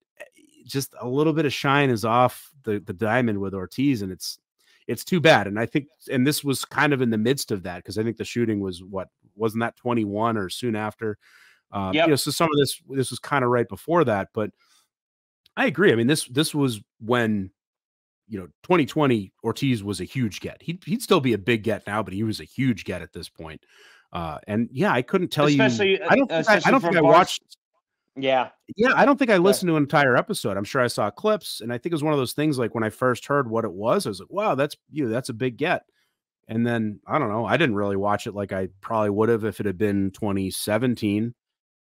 just a little bit of shine is off the diamond with Ortiz, and it's too bad. And I think, and this was kind of in the midst of that, because I think the shooting was wasn't that 21 or soon after? You know, so some of this was kind of right before that, but I agree. I mean, this was when, you know, 2020 Ortiz was a huge get. He'd still be a big get now, but he was a huge get at this point. And yeah, I couldn't tell you. I don't think I watched. Yeah. I don't think I listened to an entire episode. I'm sure I saw clips, and I think it was one of those things like when I first heard what it was, I was like, wow, that's a big get. And then I don't know, I didn't really watch it like I probably would have if it had been 2017.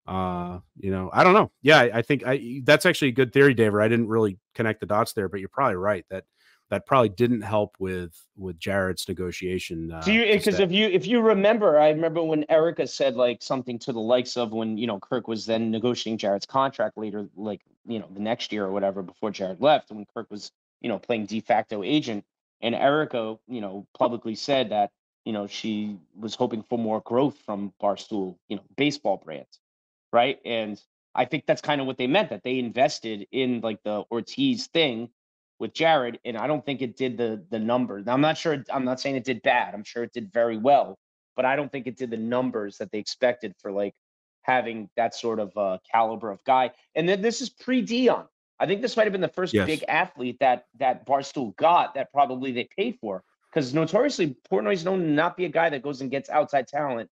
You know, I don't know. Yeah, I think that's actually a good theory, Dave. I didn't really connect the dots there, but you're probably right that probably didn't help with Jared's negotiation. Because if you remember, I remember when Erica said like something to the likes of when, you know, Kirk was then negotiating Jared's contract later, like, you know, the next year or whatever before Jared left, when Kirk was, you know, playing de facto agent, and Erica, you know, publicly said that, you know, she was hoping for more growth from Barstool, you know, baseball brand, right? And I think that's kind of what they meant, that they invested in like the Ortiz thing with Jared, and I don't think it did the numbers. Now, I'm not sure. I'm not saying it did bad. I'm sure it did very well, but I don't think it did the numbers that they expected for like having that sort of caliber of guy. And then this is pre-Dion. I think this might have been the first big athlete that Barstool got that probably they paid for, because notoriously Portnoy's known to not be a guy that goes and gets outside talent.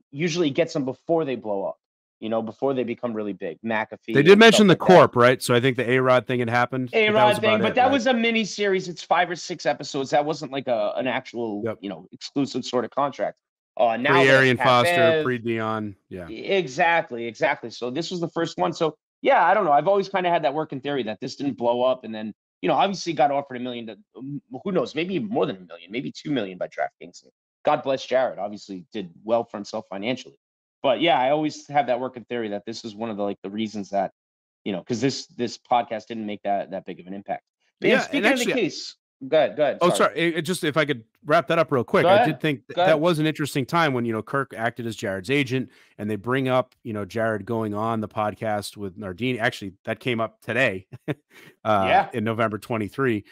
Usually gets them before they blow up. You know, before they become really big. McAfee. They did mention the corp, right? So I think the A-Rod thing had happened. A-Rod thing, but that was a mini series. It's 5 or 6 episodes. That wasn't like an actual, you know, exclusive sort of contract. Now pre-Arian Foster, pre-Dion. Yeah. Exactly. So this was the first one. So yeah, I don't know. I've always kind of had that working theory that this didn't blow up, and then, you know, obviously got offered $1 million. Who knows? Maybe even more than $1 million, maybe $2 million by DraftKings. God bless Jared. Obviously, did well for himself financially. But yeah, I always have that working theory that this is one of the the reasons that, you know, because this podcast didn't make that big of an impact. But yeah, speaking of the case, go ahead. Oh, sorry. It just, if I could wrap that up real quick, I did think that was an interesting time when, you know, Kirk acted as Jared's agent, and they bring up, you know, Jared going on the podcast with Nardini. Actually, that came up today, in November 23.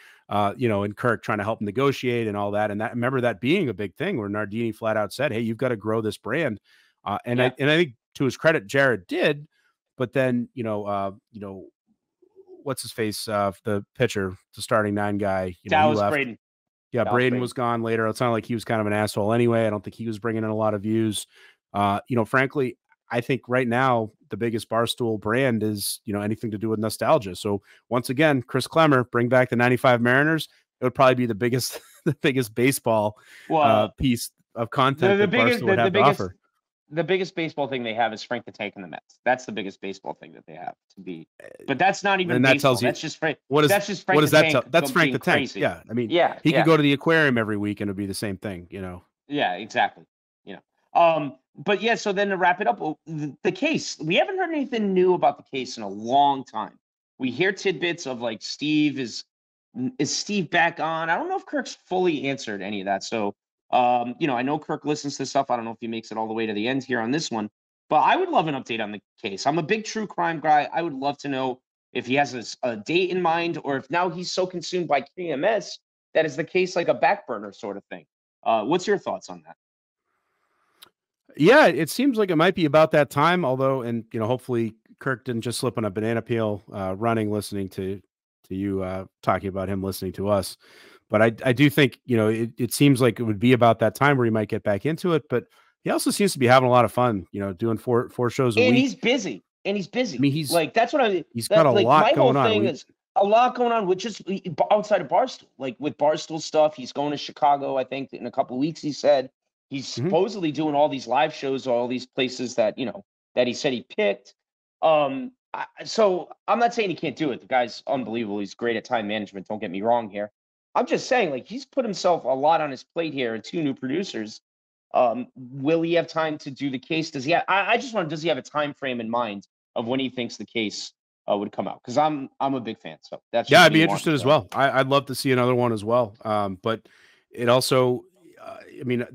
You know, and Kirk trying to help negotiate and all that, and that, remember that being a big thing where Nardini flat out said, "Hey, you've got to grow this brand." I think to his credit, Jared did, but then, you know, what's his face, the pitcher, the starting 9 guy, you know, he left. Braden. Yeah, Braden was gone later. It sounded like he was kind of an asshole anyway. I don't think he was bringing in a lot of views. You know, frankly, I think right now the biggest Barstool brand is, you know, anything to do with nostalgia. So once again, Chris Clemmer, bring back the 95 Mariners. It would probably be the biggest baseball piece of content that Barstool would have to offer. the biggest baseball thing they have is Frank the Tank and the Mets. That's the biggest baseball thing that they have to be. But that's not even And that baseball. tells you That's just Frank. what That's just Frank what does the that Tank. tell? That's Frank being the Tank. crazy. Yeah, I mean, Yeah, he yeah. could go to the aquarium every week and it'd be the same thing, you know. Yeah, exactly. But yeah, so then to wrap it up, the case, we haven't heard anything new about the case in a long time. We hear tidbits of like is Steve back on? I don't know if Kirk's fully answered any of that. So, I know Kirk listens to stuff. I don't know if he makes it all the way to the end here on this one, but I would love an update on the case. I'm a big true crime guy. I would love to know if he has a date in mind, or if now he's so consumed by KMS that is the case like a back burner sort of thing. What's your thoughts on that? Yeah, it seems like it might be about that time. Although, and hopefully Kirk didn't just slip on a banana peel running, listening to you talking about him listening to us. But I do think it seems like it would be about that time where he might get back into it. But he also seems to be having a lot of fun. Doing four shows a week. And he's busy. I mean, he's like that's what I. He's got a lot going on. My whole thing is a lot going on with just outside of Barstool, like with Barstool stuff. He's going to Chicago, I think, in a couple of weeks. He said he's supposedly doing all these live shows, all these places that that he said he picked. So I'm not saying he can't do it. The guy's unbelievable. He's great at time management. Don't get me wrong here. I'm just saying, like, he's put himself a lot on his plate here and 2 new producers. Will he have time to do the case? Does he have, does he have a time frame in mind of when he thinks the case would come out? Because I'm a big fan. So that's I'd be interested as well. I'd love to see another one as well. But it also,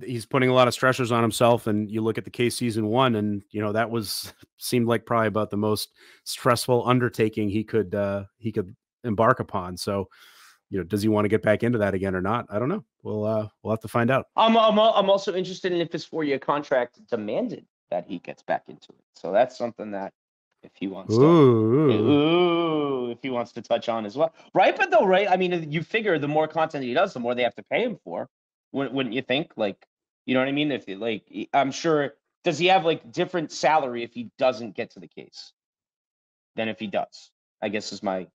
he's putting a lot of stressors on himself, and you look at the case season 1, and that seemed like probably about the most stressful undertaking he could embark upon. So, does he want to get back into that again or not? I don't know. We'll have to find out. I'm also interested in if his 4-year contract demanded that he gets back into it. So that's something that if he wants if he wants to touch on as well. Right, but though, right? I mean, you figure the more content he does, the more they have to pay him for. Wouldn't you think? Like, you know what I mean? If I'm sure, does he have like different salary if he doesn't get to the case than if he does? I guess is my.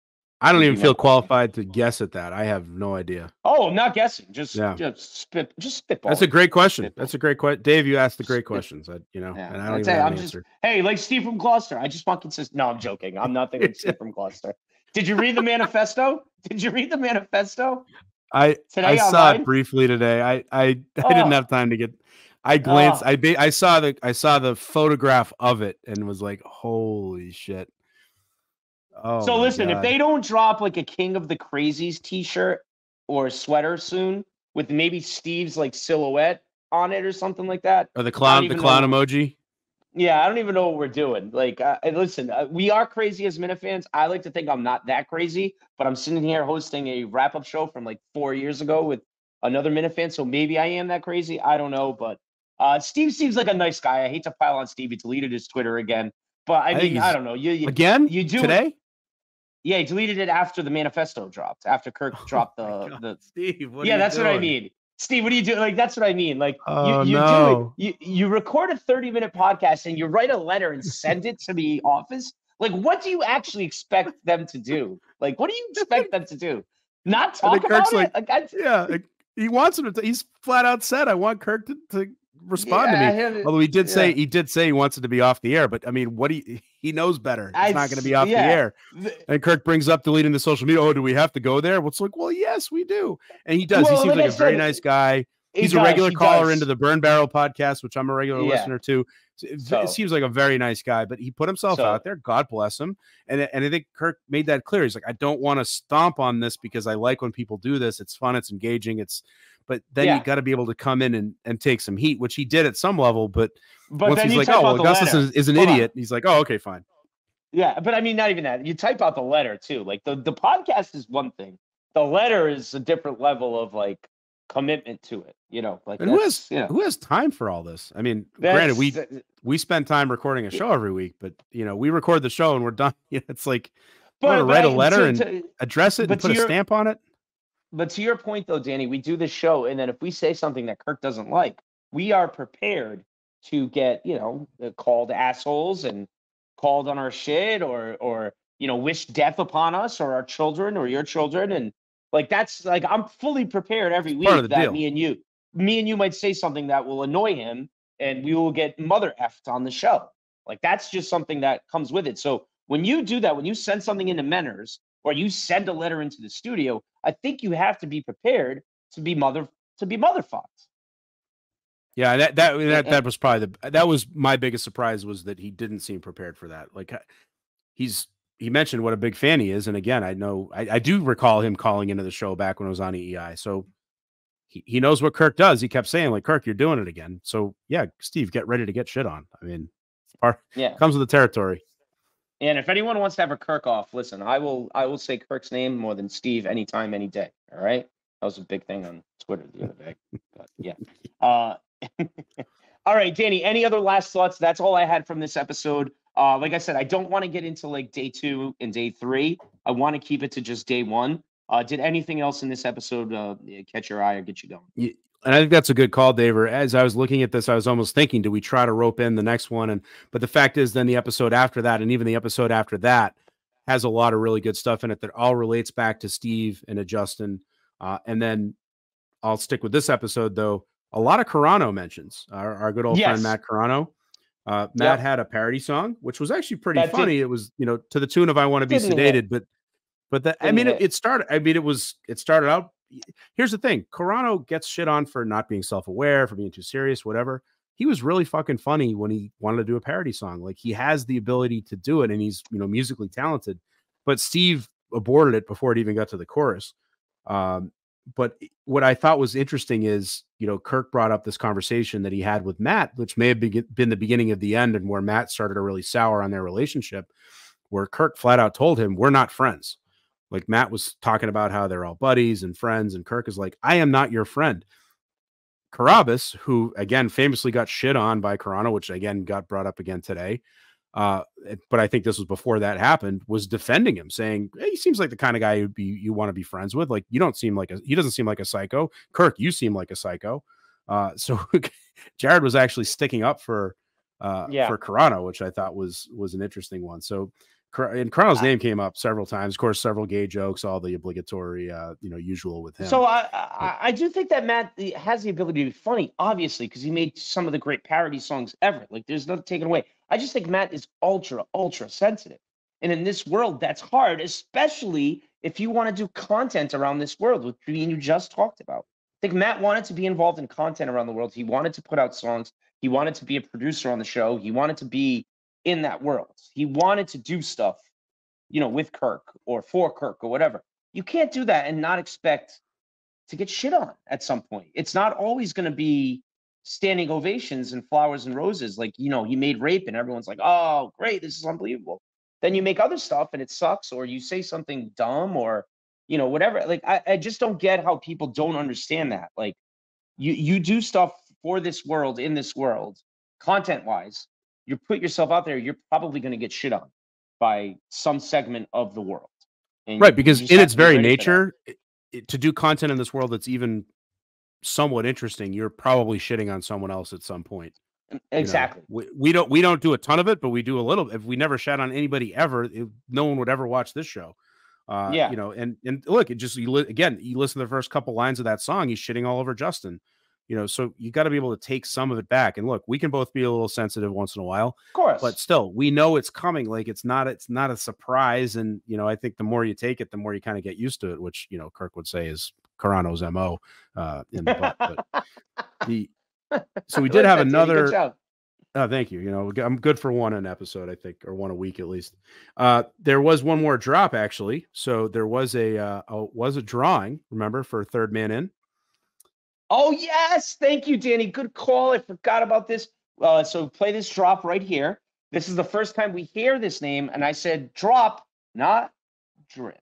I don't even feel qualified to guess at that. I have no idea. Oh, I'm not guessing. Just spitball. That's a great question. That's a great question. Dave, you asked the great questions. And I don't even have an answer. Hey, like Steve from Gloucester. I just want consistent. No, I'm joking. I'm nothing like Steve from Gloucester. Did you read the manifesto? I saw it briefly today. I didn't have time to get. I glanced. I saw the photograph of it and was like, holy shit. Oh, so listen, if they don't drop like a King of the Crazies t-shirt or a sweater soon with maybe Steve's like silhouette on it or something like that, or the clown emoji. Yeah, I don't even know what we're doing. Like, listen, we are crazy as Minifans. I like to think I'm not that crazy, but I'm sitting here hosting a wrap-up show from like 4 years ago with another Minifan, so maybe I am that crazy. I don't know, but Steve seems like a nice guy. I hate to pile on Steve. He deleted his Twitter again, but I mean, I don't know. You do today? Yeah, he deleted it after the manifesto dropped. After Kirk dropped the Steve. That's what I mean. Steve, what do you do? Like, that's what I mean. Like, you record a 30-minute podcast and you write a letter and send it to the office. Like, what do you actually expect them to do? Like, what do you expect them to do? Not talk about it? He wants him to. He's flat out said, "I want Kirk to respond to me." Although he did say he wants it to be off the air. But I mean, he knows better. It's not going to be off the air. And Kirk brings up deleting the social media. Oh, do we have to go there? It's like, well, yes, we do. And he does. He seems like a very nice guy. He's a regular caller into the Burn Barrel podcast, which I'm a regular listener to. It seems like a very nice guy, but he put himself out there. God bless him. And I think Kirk made that clear. He's like, I don't want to stomp on this because I like when people do this. It's fun. It's engaging. But then you got to be able to come in and take some heat, which he did at some level. But once he's like, oh, well, Augustus is an idiot. He's like, oh, okay, fine. Yeah, but I mean, not even that. You type out the letter too. Like the podcast is one thing. The letter is a different level of like commitment to it. Like, and who has time for all this? I mean, granted, we spend time recording a show every week, but we record the show and we're done. It's like, write a letter and address it and put a stamp on it. But to your point, though, Danny, we do this show, and then if we say something that Kirk doesn't like, we are prepared to get, called assholes and called on our shit or wish death upon us or our children or your children. And like, that's like, I'm fully prepared every week that me and you might say something that will annoy him. and we will get mother effed on the show. Like, that's just something that comes with it. So when you do that, when you send something into Menners or you send a letter into the studio, I think you have to be prepared to be mother fucked. Yeah, that was probably that was my biggest surprise, was that he didn't seem prepared for that. Like, he mentioned what a big fan he is, and again, I do recall him calling into the show back when it was on EEI. So he knows what Kirk does. He kept saying, like, Kirk, you're doing it again. So yeah, Steve, get ready to get shit on. I mean, comes with the territory. And if anyone wants to have a Kirk off, listen, I will say Kirk's name more than Steve anytime, any day. All right. That was a big thing on Twitter the other day. But yeah. All right, Danny, any other last thoughts? That's all I had from this episode. Like I said, I don't want to get into like day 2 and day 3. I want to keep it to just day 1. Did anything else in this episode catch your eye or get you going? Yeah, and I think that's a good call, Dave. As I was looking at this, I was almost thinking, do we try to rope in the next one? But the fact is, then the episode after that, and even the episode after that, has a lot of really good stuff in it that all relates back to Steve and to Justin. And then I'll stick with this episode, though. A lot of Carano mentions. Our good old friend Matt Carano. Matt had a parody song, which was actually pretty funny. It was, to the tune of "I Want to Be Sedated," but it started out. Here's the thing: Carano gets shit on for not being self-aware, for being too serious, whatever. He was really fucking funny when he wanted to do a parody song. Like, he has the ability to do it, and he's musically talented. But Steve aborted it before it even got to the chorus. But what I thought was interesting is, Kirk brought up this conversation that he had with Matt, which may have been the beginning of the end, and where Matt started to really sour on their relationship, where Kirk flat out told him, we're not friends. Like, Matt was talking about how they're all buddies and friends, and Kirk is like, I am not your friend. Carrabis, who, again, famously got shit on by Carano, which, again, got brought up again today, but I think this was before that happened, was defending him, saying, hey, he seems like the kind of guy you want to be friends with. Like, he doesn't seem like a psycho. Kirk, you seem like a psycho. So Jared was actually sticking up for Carano, which I thought was an interesting one. So, and Carano's name came up several times, of course, several gay jokes, all the obligatory, usual with him. So I do think that Matt has the ability to be funny, obviously, because he made some of the great parody songs ever. Like, there's nothing taken away. I just think Matt is ultra, ultra sensitive. And in this world, that's hard, especially if you want to do content around this world, which you just talked about. I think Matt wanted to be involved in content around the world. He wanted to put out songs. He wanted to be a producer on the show. He wanted to be in that world. He wanted to do stuff, with Kirk or for Kirk or whatever. You can't do that and not expect to get shit on at some point. It's not always going to be standing ovations and flowers and roses. Like, he made Rape and everyone's like, oh, great, this is unbelievable. Then you make other stuff and it sucks, or you say something dumb or, whatever. Like, I just don't get how people don't understand that. Like, you do stuff for this world, in this world, content-wise. You put yourself out there, you're probably going to get shit on by some segment of the world. And right, because in its very nature, to do content in this world that's even somewhat interesting, you're probably shitting on someone else at some point. Exactly. We don't do a ton of it, but we do a little. If we never shat on anybody ever, no one would ever watch this show. And look, you listen to the first couple lines of that song, he's shitting all over Justin. So you got to be able to take some of it back. And look, we can both be a little sensitive once in a while, of course, but still, we know it's coming. Like, it's not a surprise. And, I think the more you take it, the more you kind of get used to it, which, Kirk would say is Carano's MO in the book. But so we did have another. Good job. Oh, thank you. I'm good for one an episode, I think, or one a week at least. There was one more drop, actually. So there was a drawing, remember, for Third Man In. Oh, yes. Thank you, Danny. Good call. I forgot about this. So play this drop right here. This is the first time we hear this name, and I said drop, not drip.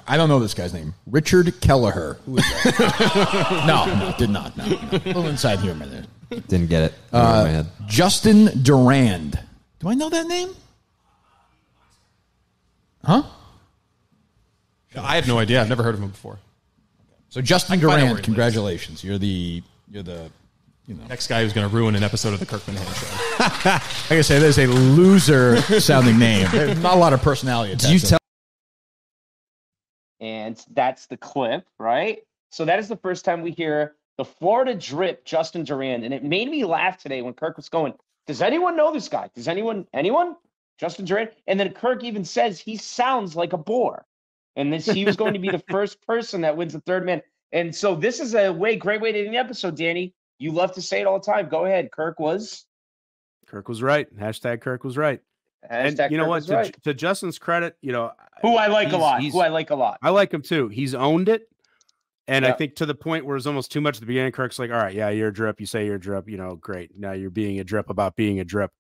I don't know this guy's name. Richard Kelleher. Who is that? No, did not. No. A little inside humor there. Didn't get it. In my head. Justin Durand. Do I know that name? Huh? I had no idea. I've never heard of him before. So Justin Durand, congratulations. You're the next guy who's going to ruin an episode of the Kirk Minihane Show. Like I say, there's a loser sounding name. There's not a lot of personality attached. Did you tell? And that's the clip, right? So that is the first time we hear the Florida drip, Justin Durand. And it made me laugh today when Kirk was going, does anyone know this guy? Does anyone? Justin Durand? And then Kirk even says he sounds like a boar. And he was going to be the first person that wins the third man. And so this is a great way to end the episode, Danny. You love to say it all the time. Go ahead. Kirk was right. Hashtag Kirk was right. And you know what? To Justin's credit, who I like a lot. I like him too. He's owned it. And I think to the point where it's almost too much at the beginning, Kirk's like, all right, yeah, you're a drip. You say you're a drip, great. Now you're being a drip about being a drip.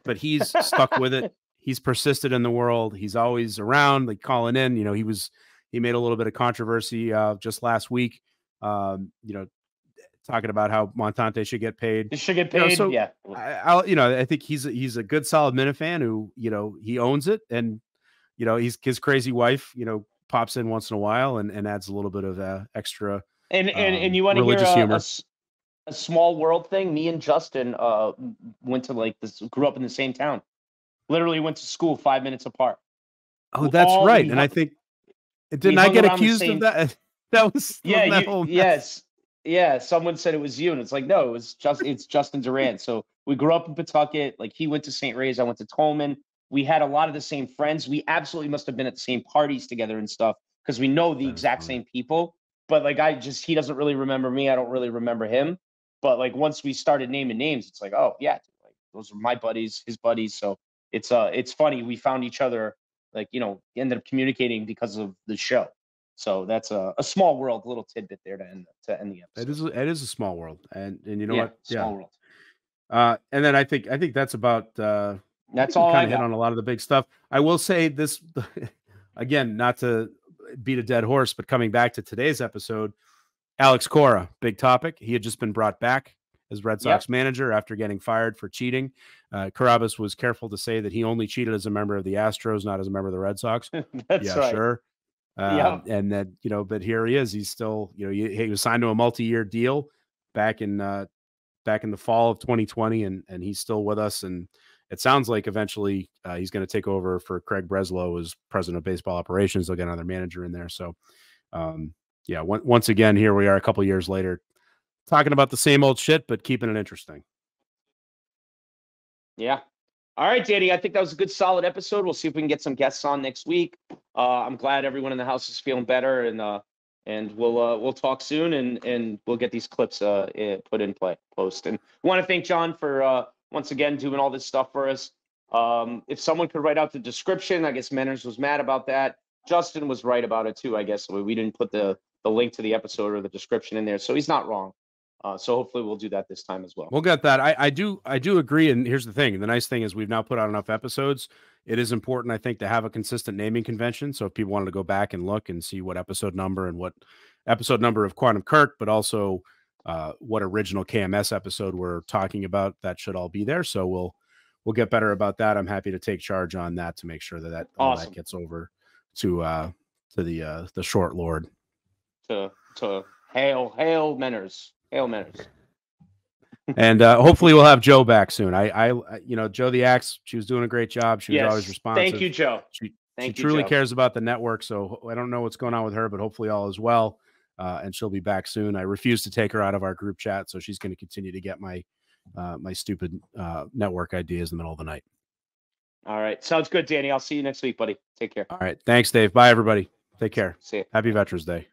But he's stuck with it. He's persisted in the world. He's always around, like calling in. He made a little bit of controversy just last week, talking about how Montante should get paid. He should get paid. Yeah. I think he's a good, solid Minifan who, he owns it. And, his crazy wife, pops in once in a while and adds a little bit of extra. And you want to hear a small world thing? Me and Justin went to grew up in the same town. Literally went to school 5 minutes apart. Oh, that's right. And I think, didn't I get accused of that? That was yes. Yeah, someone said it was you, and it's like, no, it's Justin Durand. So we grew up in Pawtucket. Like, he went to St. Ray's, I went to Tolman. We had a lot of the same friends. We absolutely must have been at the same parties together and stuff because we know the exact same people. But he doesn't really remember me. I don't really remember him. But once we started naming names, it's like, oh yeah, those are my buddies, his buddies. So it's funny. We found each other, ended up communicating because of the show. So that's a small world, little tidbit there to end the episode. It is a small world, and you know what? Small world. And then I think that's about that's all. Kind of hit on a lot of the big stuff. I will say this again, not to beat a dead horse, but coming back to today's episode, Alex Cora, big topic. He had just been brought back as Red Sox manager after getting fired for cheating. Carrabis was careful to say that he only cheated as a member of the Astros, not as a member of the Red Sox. That's right. Sure. And then, but here he is. He's still, he was signed to a multi-year deal back in the fall of 2020, and he's still with us. And it sounds like eventually he's going to take over for Craig Breslow as president of baseball operations. They'll get another manager in there. So, once again, here we are a couple years later talking about the same old shit, but keeping it interesting. Yeah. All right, Danny, I think that was a good, solid episode. We'll see if we can get some guests on next week. I'm glad everyone in the house is feeling better, and we'll talk soon, and we'll get these clips put in post. And we want to thank John for once again doing all this stuff for us. If someone could write out the description, I guess Menners was mad about that. Justin was right about it too, I guess. We didn't put the link to the episode or the description in there, so he's not wrong. So hopefully we'll do that this time as well. We'll get that. I do agree. And here's the thing. The nice thing is we've now put out enough episodes. It is important, I think, to have a consistent naming convention. So if people wanted to go back and look and see what episode number of Quantum Kirk, but also what original KMS episode we're talking about, that should all be there. So we'll get better about that. I'm happy to take charge on that to make sure that all that gets over to the short lord. To hail Menners. Hail Menners. And hopefully we'll have Joe back soon. I Joe the Axe, she was doing a great job. She was always responsive. Thank you, Joe. She truly cares about the network. So I don't know what's going on with her, but hopefully all is well. And she'll be back soon. I refuse to take her out of our group chat, so she's going to continue to get my stupid network ideas in the middle of the night. All right. Sounds good, Danny. I'll see you next week, buddy. Take care. All right. Thanks, Dave. Bye, everybody. Take care. See you. Happy Veterans Day.